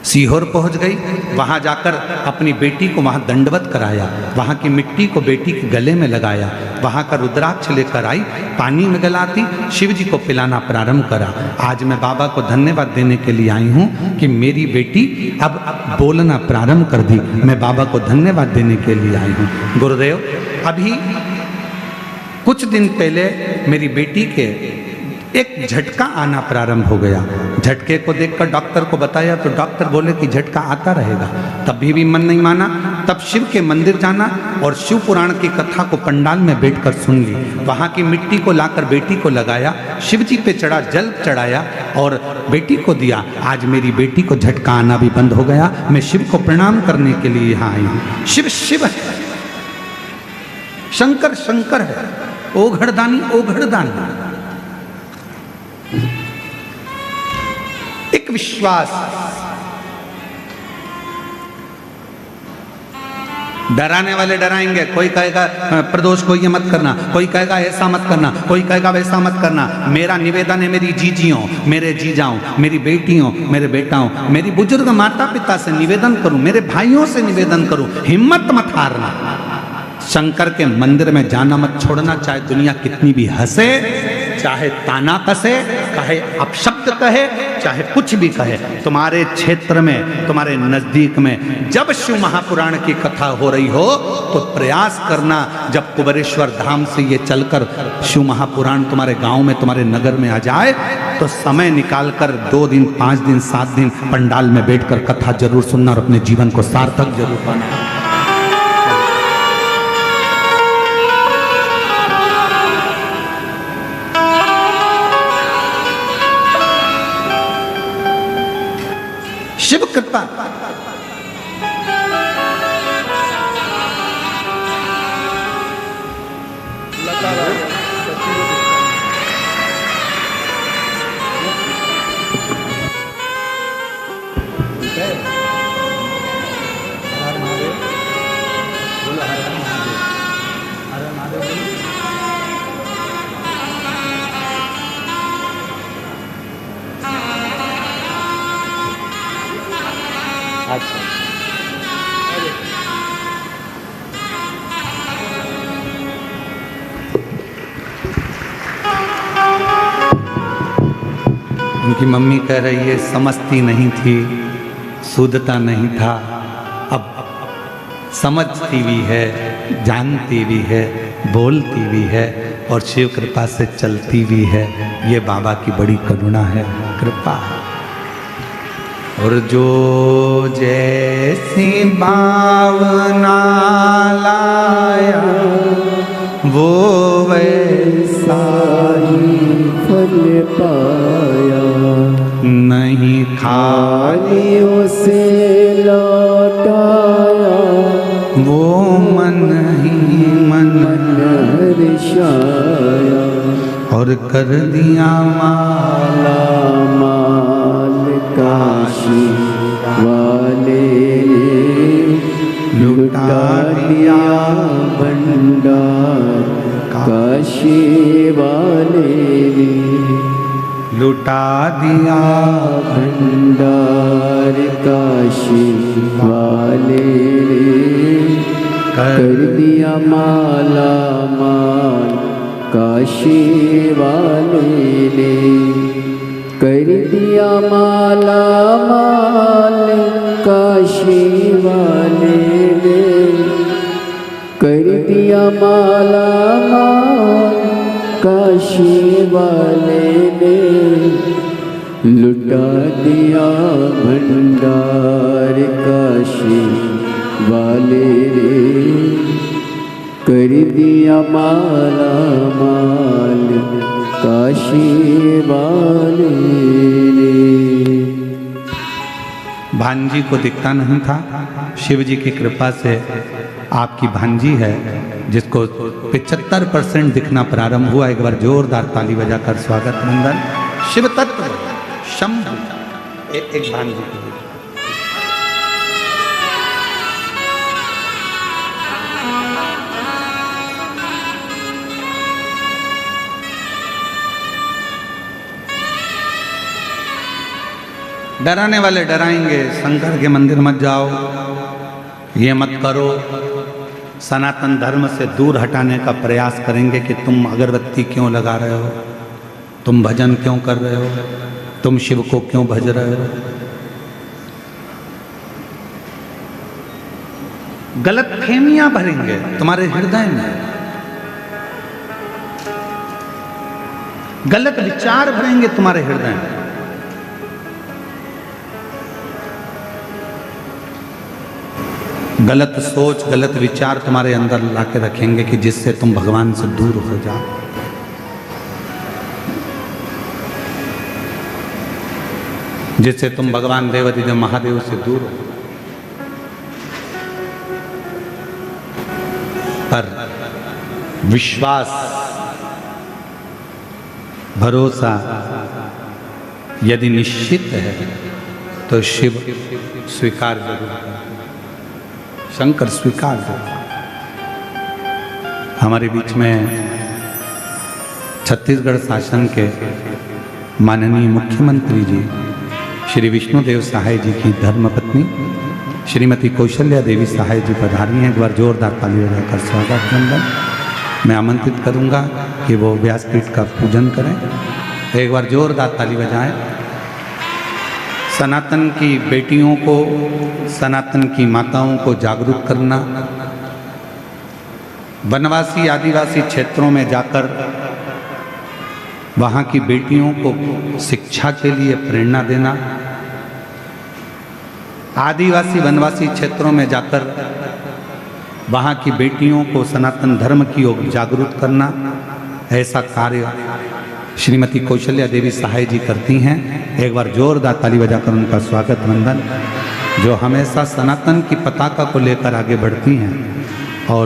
सीहोर पहुंच गई, वहां जाकर अपनी बेटी को वहां दंडवत कराया, वहां की मिट्टी को बेटी के गले में लगाया, वहां का रुद्राक्ष लेकर आई, पानी में गलाती, शिव जी को पिलाना प्रारंभ करा। आज मैं बाबा को धन्यवाद देने के लिए आई हूं कि मेरी बेटी अब बोलना प्रारंभ कर दी। मैं बाबा को धन्यवाद देने के लिए आई हूं। गुरुदेव, अभी कुछ दिन पहले मेरी बेटी के एक झटका आना प्रारंभ हो गया। झटके को देखकर डॉक्टर को बताया तो डॉक्टर बोले कि झटका आता रहेगा। तब भी मन नहीं माना। तब शिव के मंदिर जाना और शिव पुराण की कथा को पंडाल में बैठकर सुन ली। वहाँ की मिट्टी को लाकर बेटी को लगाया, शिव जी पे चढ़ा, जल चढ़ाया और बेटी को दिया। आज मेरी बेटी को झटका आना भी बंद हो गया। मैं शिव को प्रणाम करने के लिए यहाँ आई हूँ। शिव शिव है, शंकर शंकर है, ओघड़दानी ओघड़दानी। एक विश्वास, डराने वाले डराएंगे। कोई कहेगा प्रदोष को ये मत करना, कोई कहेगा ऐसा मत करना, कोई कहेगा वैसा मत करना। मेरा निवेदन है मेरी जीजियों, मेरे जीजाओं, मेरी बेटियों, मेरे बेटाओं, मेरी बुजुर्ग माता पिता से निवेदन करूं, मेरे भाइयों से निवेदन करूं, हिम्मत मत हारना। शंकर के मंदिर में जाना मत छोड़ना, चाहे दुनिया कितनी भी हंसे, चाहे ताना कसे, चाहे अपशब्द कहे, चाहे कुछ भी कहे। तुम्हारे क्षेत्र में, तुम्हारे नजदीक में जब शिव महापुराण की कथा हो रही हो तो प्रयास करना, जब कुबेरेश्वर धाम से ये चलकर शिव महापुराण तुम्हारे गांव में, तुम्हारे नगर में आ जाए तो समय निकालकर 2 दिन, 5 दिन, 7 दिन पंडाल में बैठकर कथा जरूर सुनना और अपने जीवन को सार्थक जरूर बनाना। शिव कृपा, उनकी मम्मी कह रही है समझती नहीं थी, शुद्धता नहीं था, अब समझती भी है, जानती भी है, बोलती भी है और शिव कृपा से चलती भी है। ये बाबा की बड़ी करुणा है, कृपा। और जो जैसी भावना लाया वो वैसा ही फल पाया, नहीं खाली उसे लौटाया, वो मन ही मन हर्षाया और कर दिया माला माल काशी वाले लुटा दिया भंडार काशी वाले लुटा दिया भंडार काशी वाले कर दिया माला माल काशी वाले ने कर दिया माला माल काशी वाले ने माला मान काशी वाले ने लुटा दिया भंडार काशी वाले रे कर दिया माला माल काशी वाले रे। भांजी को दिखता नहीं था, शिव जी की कृपा से आपकी भांजी है जिसको 75% दिखना प्रारंभ हुआ। एक बार जोरदार ताली बजाकर स्वागत मंडल। शिव तत्व शंभु एक भांजी की। डराने वाले डराएंगे, शंकर के मंदिर मत जाओ, ये मत करो, सनातन धर्म से दूर हटाने का प्रयास करेंगे कि तुम अगरबत्ती क्यों लगा रहे हो, तुम भजन क्यों कर रहे हो, तुम शिव को क्यों भज रहे हो। गलत फेमियां भरेंगे तुम्हारे हृदय में, गलत विचार भरेंगे तुम्हारे हृदय में। गलत सोच, गलत विचार तुम्हारे अंदर लाके रखेंगे कि जिससे तुम भगवान से दूर हो जाओ। जिससे तुम भगवान देवाधिदेव महादेव से दूर हो। पर विश्वास, भरोसा यदि निश्चित है तो शिव स्वीकार जरूर करें, शंकर स्वीकार करें। हमारे बीच में छत्तीसगढ़ शासन के माननीय मुख्यमंत्री जी श्री विष्णुदेव सहाय जी की धर्मपत्नी श्रीमती कौशल्या देवी सहाय जी पधारी हैं। एक बार जोरदार ताली बजाकर स्वागत नंदन। मैं आमंत्रित करूंगा कि वो व्यासपीठ का पूजन करें। एक बार जोरदार ताली बजाएं। सनातन की बेटियों को, सनातन की माताओं को जागरूक करना, वनवासी आदिवासी क्षेत्रों में जाकर वहाँ की बेटियों को शिक्षा के लिए प्रेरणा देना, आदिवासी वनवासी क्षेत्रों में जाकर वहाँ की बेटियों को सनातन धर्म की ओर जागरूक करना, ऐसा कार्य श्रीमती कौशल्या देवी सहाय जी करती हैं। एक बार जोरदार ताली बजाकर उनका स्वागत वंदन। जो हमेशा सनातन की पताका को लेकर आगे बढ़ती हैं और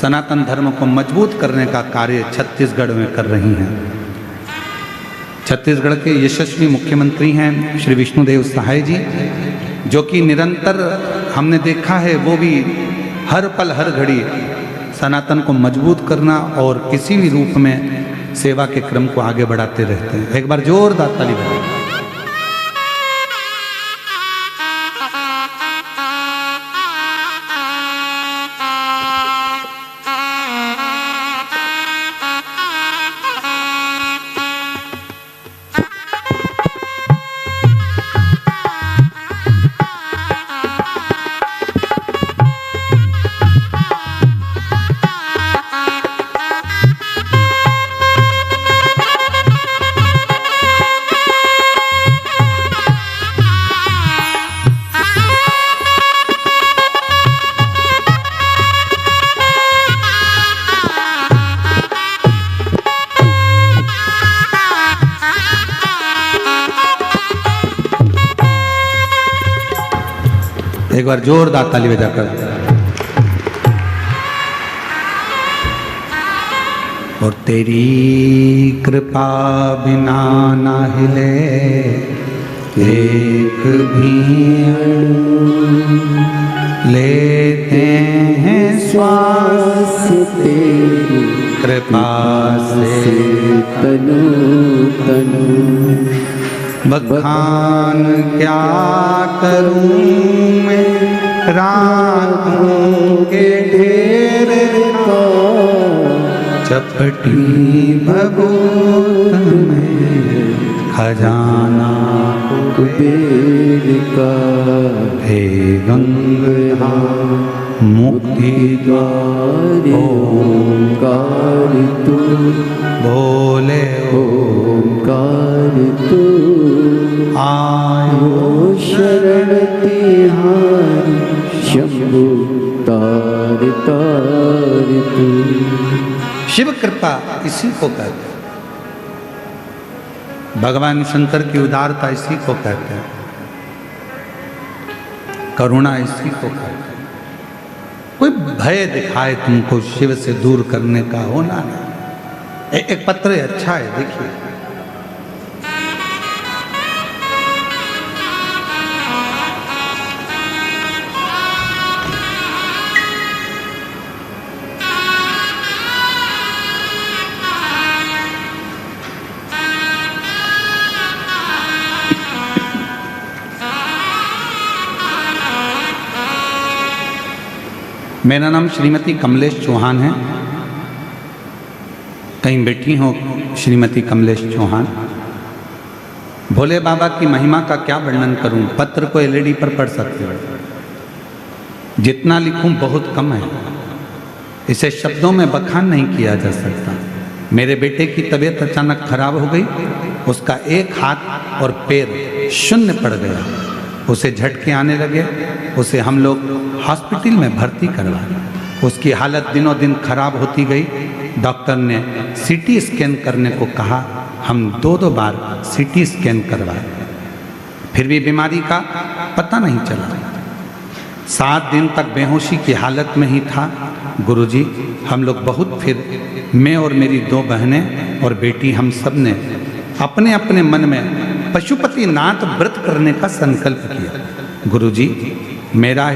सनातन धर्म को मजबूत करने का कार्य छत्तीसगढ़ में कर रही हैं। छत्तीसगढ़ के यशस्वी मुख्यमंत्री हैं श्री विष्णुदेव सहाय जी, जो कि निरंतर हमने देखा है वो भी हर पल हर घड़ी सनातन को मजबूत करना और किसी भी रूप में सेवा के क्रम को आगे बढ़ाते रहते हैं। एक बार जोरदार ताली बजाएं। एक बार जोरदार ताली बजाकर। और तेरी कृपा बिना ना हिले एक भी लेते हैं श्वास तेरी कृपा से तनु तनु बखान क्या करूं मैं रातों के ढेर का, चपटी भगोत में खजाना कुबेर का हे गंगाधाम मुक्ति द्वार ओंकार तू बोले ओंकार तू आयो ओ शरण तिहारी शंभु तार तार तू। शिव कृपा इसी को कहते हैं। भगवान शंकर की उदारता इसी को कहते हैं। करुणा इसी को कहते हैं। कोई भय दिखाए तुमको शिव से दूर करने का होना नहीं। एक पत्र अच्छा है, देखिए। मेरा नाम श्रीमती कमलेश चौहान है। कहीं बैठी हो श्रीमती कमलेश चौहान। भोले बाबा की महिमा का क्या वर्णन करूं, पत्र को एलईडी पर पढ़ सकते हो। जितना लिखूं बहुत कम है, इसे शब्दों में बखान नहीं किया जा सकता। मेरे बेटे की तबीयत अचानक खराब हो गई। उसका एक हाथ और पैर शून्य पड़ गया। उसे झटके आने लगे। उसे हम लोग हॉस्पिटल में भर्ती करवाया। उसकी हालत दिनों दिन खराब होती गई। डॉक्टर ने सीटी स्कैन करने को कहा। हम दो बार सीटी स्कैन करवाए, फिर भी बीमारी का पता नहीं चला। 7 दिन तक बेहोशी की हालत में ही था। गुरुजी, हम लोग बहुत, फिर मैं और मेरी 2 बहनें और बेटी, हम सब ने अपने अपने मन में पशुपतिनाथ व्रत करने का संकल्प किया। गुरुजी, मेरा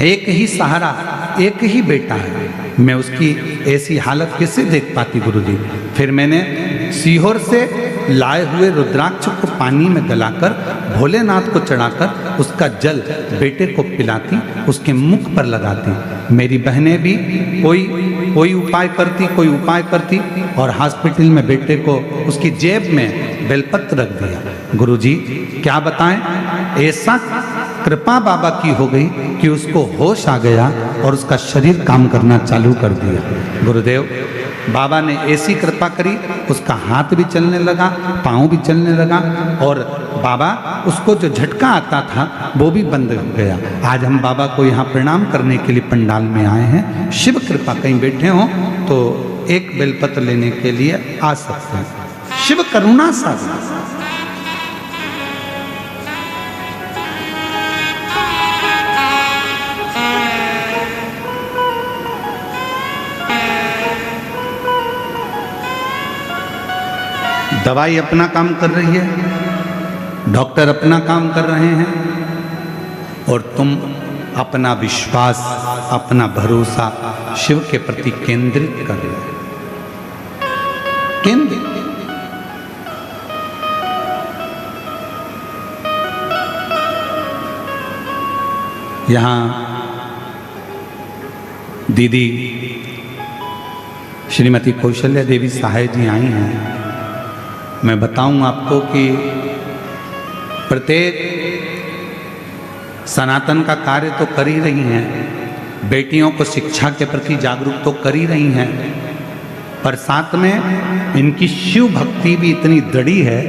एक ही सहारा, एक ही बेटा है। मैं उसकी ऐसी हालत कैसे देख पाती गुरुजी। फिर मैंने सीहोर से लाए हुए रुद्राक्ष को पानी में गलाकर भोलेनाथ को चढ़ाकर उसका जल बेटे को पिलाती, उसके मुख पर लगाती। मेरी बहनें भी कोई उपाय करती और हॉस्पिटल में बेटे को उसकी जेब में बेलपत्र रख दिया। गुरुजी, क्या बताएं, ऐसा कृपा बाबा की हो गई कि उसको होश आ गया और उसका शरीर काम करना चालू कर दिया। गुरुदेव, बाबा ने ऐसी कृपा करी, उसका हाथ भी चलने लगा, पाँव भी चलने लगा और बाबा, उसको जो झटका आता था वो भी बंद हो गया। आज हम बाबा को यहाँ प्रणाम करने के लिए पंडाल में आए हैं। शिव कृपा, कहीं बैठे हो तो एक बेलपत्र लेने के लिए आ सकते हैं। शिव करुणा सागर। दवाई अपना काम कर रही है, डॉक्टर अपना काम कर रहे हैं और तुम अपना विश्वास, अपना भरोसा शिव के प्रति केंद्रित कर रहे हो। केंद्रित। यहाँ दीदी श्रीमती कौशल्या देवी सहाय जी आई हैं। मैं बताऊं आपको कि प्रत्येक सनातन का कार्य तो कर ही रही हैं, बेटियों को शिक्षा के प्रति जागरूक तो कर ही रही हैं, पर साथ में इनकी शिव भक्ति भी इतनी दृढ़ी है।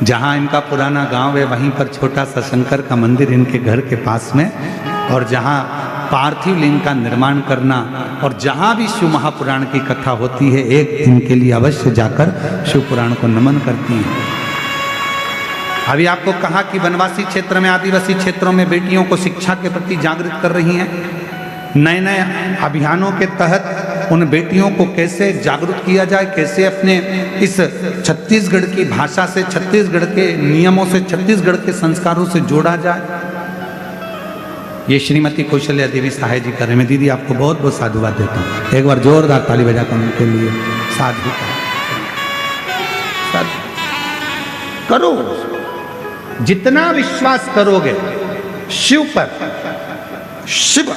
जहां इनका पुराना गांव है वहीं पर छोटा सा शंकर का मंदिर इनके घर के पास में, और जहां पार्थिव लिंग का निर्माण करना, और जहां भी शिव महापुराण की कथा होती है एक दिन के लिए अवश्य जाकर शिव पुराण को नमन करती हैं। अभी आपको कहा कि वनवासी क्षेत्र में, आदिवासी क्षेत्रों में बेटियों को शिक्षा के प्रति जागृत कर रही हैं। नए नए अभियानों के तहत उन बेटियों को कैसे जागरूक किया जाए, कैसे अपने इस छत्तीसगढ़ की भाषा से, छत्तीसगढ़ के नियमों से, छत्तीसगढ़ के संस्कारों से जोड़ा जाए, ये श्रीमती कौशल्या देवी सहाय जी कर रहे हैं। दीदी, आपको बहुत बहुत साधुवाद देता हूँ। एक बार जोरदार ताली बजाकर उनके लिए साधु करो। जितना विश्वास करोगे शिव पर, शिव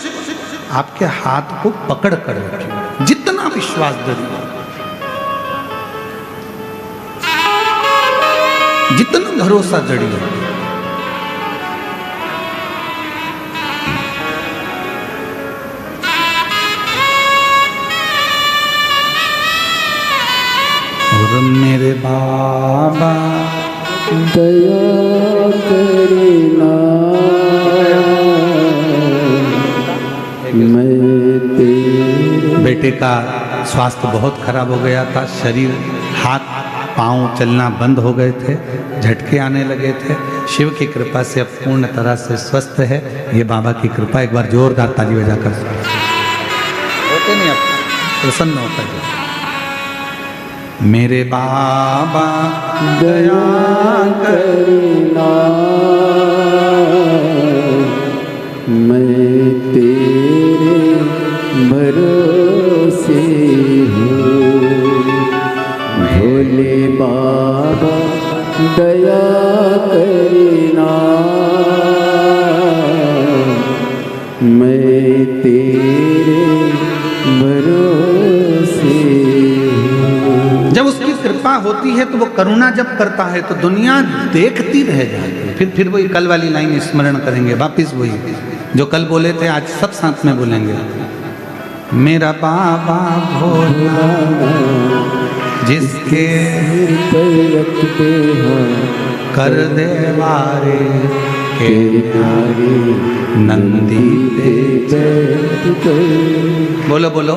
आपके हाथ को पकड़ कर रखेगा। जितना विश्वास दो। जितना भरोसा जड़ी है। और मेरे बाबा दया करना मैं तेरे। बेटे का स्वास्थ्य बहुत खराब हो गया था, शरीर हाथ पांव चलना बंद हो गए थे, झटके आने लगे थे। शिव की कृपा से अब पूर्ण तरह से स्वस्थ है। ये बाबा की कृपा। एक बार जोरदार ताली बजाकर होते नहीं, अब प्रसन्न होता है। मेरे बाबा दया करना मैं तेरे भरोसे हूँ। भोले बाबा दया करना मैं तेरे भरोसे हूँ। जब उसकी कृपा होती है तो वो करुणा जब करता है तो दुनिया देखती रह जाती है। फिर वही कल वाली लाइन स्मरण करेंगे, वापिस वही जो कल बोले थे, आज सब साथ में बोलेंगे। मेरा बाबा भोला जिसके पर रख दे कर दे वारे के नारे नंदी पे। बैठ कर। बोलो बोलो।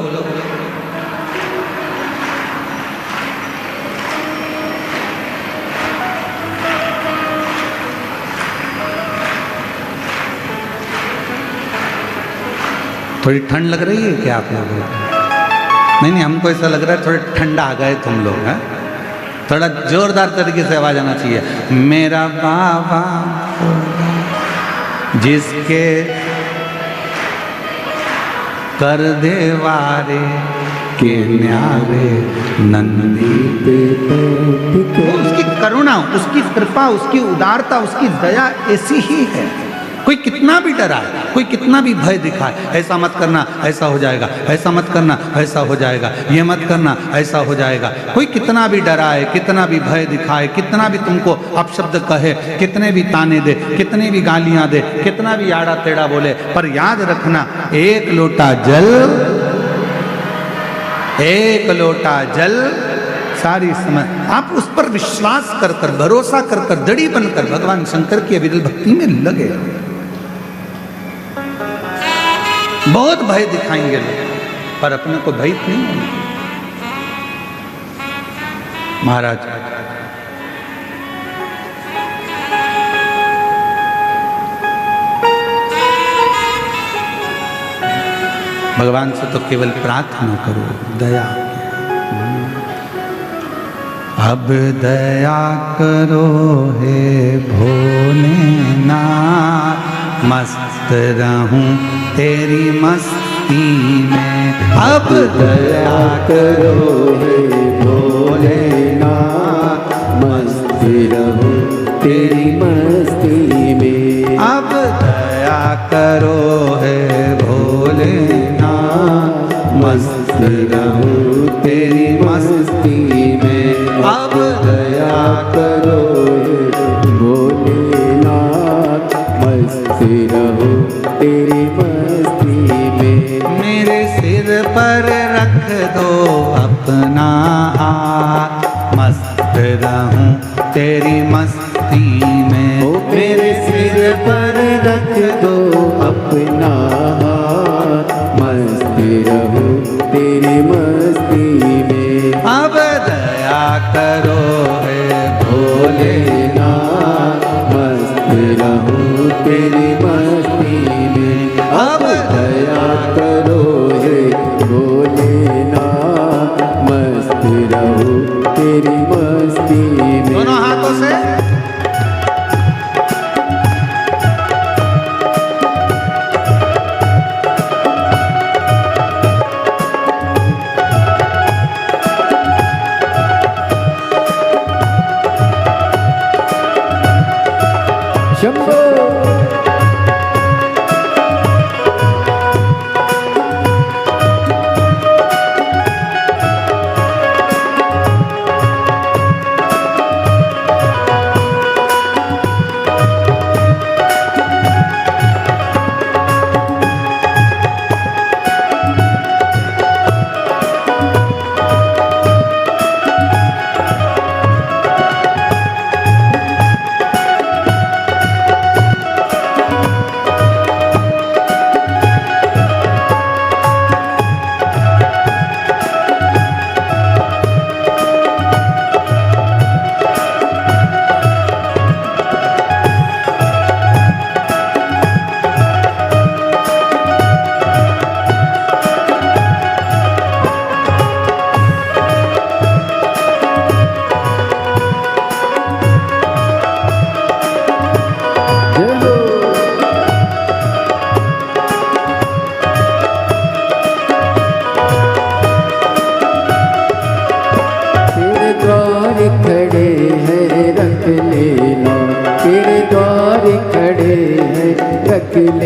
थोड़ी ठंड लग रही है क्या आप लोगों को? नहीं, हमको ऐसा लग रहा है थोड़ा ठंडा आ गए तुम लोग हैं। थोड़ा जोरदार तरीके से आवाज आना चाहिए। मेरा बाबा जिसके कर दे वारे के न्यारे नंदी पे। उसकी करुणा, उसकी कृपा, उसकी उदारता, उसकी दया ऐसी ही है। कोई कितना भी डराए, कोई कितना भी भय दिखाए, ऐसा मत करना ऐसा हो जाएगा, ऐसा मत करना ऐसा हो जाएगा, ये मत करना ऐसा हो जाएगा। कोई कितना भी डराए, कितना भी भय दिखाए, कितना भी तुमको अपशब्द कहे, कितने भी ताने दे, कितने भी गालियां दे, कितना भी आड़ा टेढ़ा बोले, पर याद रखना एक लोटा जल, एक लोटा जल सारी समय। आप उस पर विश्वास कर कर, भरोसा कर कर, दृढ़ी बनकर भगवान शंकर की अविरल भक्ति में लगे। बहुत भय दिखाएंगे लोग, पर अपने को भयभीत नहीं होंगे। महाराज भगवान से तो केवल प्रार्थना करो, दया। अब दया करो हे भोलेनाथ, मस्त रहूं तेरी मस्ती में। अब दया करो हे भोलेनाथ, मस्त रहूं तेरी मस्ती में। अब दया करो हे भोलेनाथ, मस्त रहूं तेरी मस्ती में। अब दया करो भोलेनाथ, मस्त रहूं तेरी मस्ती में। मेरे सिर पर रख दो अपना हाथ, मस्त रहूं तेरी मस्ती में। मेरे सिर पर रख दो अपना हाथ, मस्त रहूं तेरी मस्ती में। अब दया करो हे भोलेनाथ, मस्त रहूं तेरी मस्ती में। अब दया करो हे भोलेनाथ, मस्त रहूं तेरी मस्ती में। दोनों हाथों से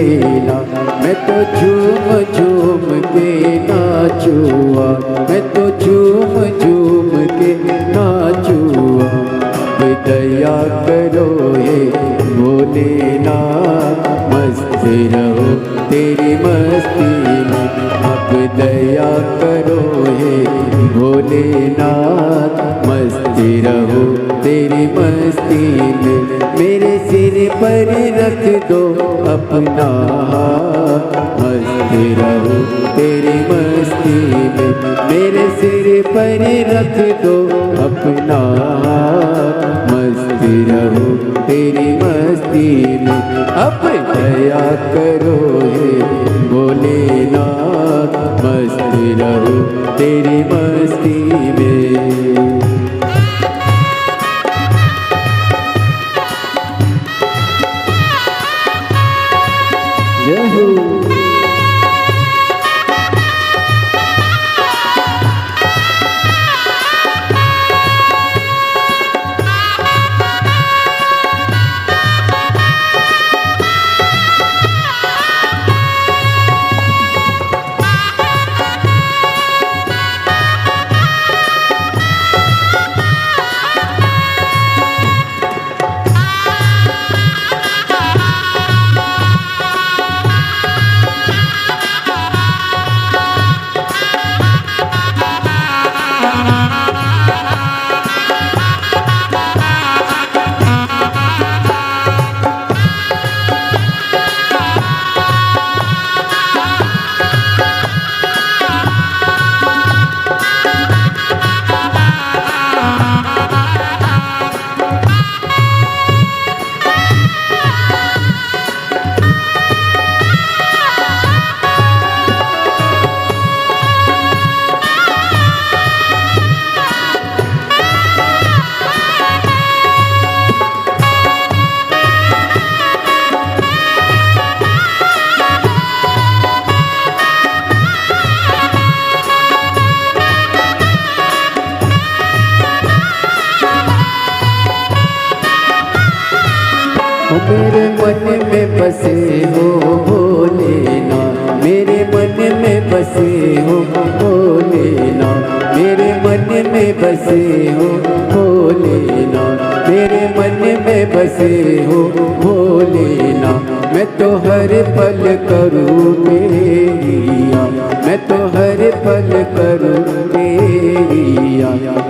भोलेना, मैं तो झूम झूम के नाचूआ, मैं तो झूम झूम के नाचूआ। अब दया करो हे भोलेना, मस्त रहो तेरी मस्ती में। अब दया करो हे भोलेनाथ, मस्त रहो तेरी मस्ती में। मेरे सिर पर रख दो अपना हाथ, मस्त रहो तेरी मस्ती में। मेरे सिर पर रख दो अपना हाथ, मस्त रहो तेरी मस्ती में। अब दया करो हे भोलेनाथ, मस्त रहो तेरी मस्ती में। जय हो। मेरे मन में बसे हो भोलेना, मेरे मन में बसे हो भोलेना, मेरे मन में बसे हो भोलेना, मेरे मन में बसे हो भोलेना। मैं तो हर पल करूँ तेरी याद, मैं तो हर पल करूँ तेरी याद।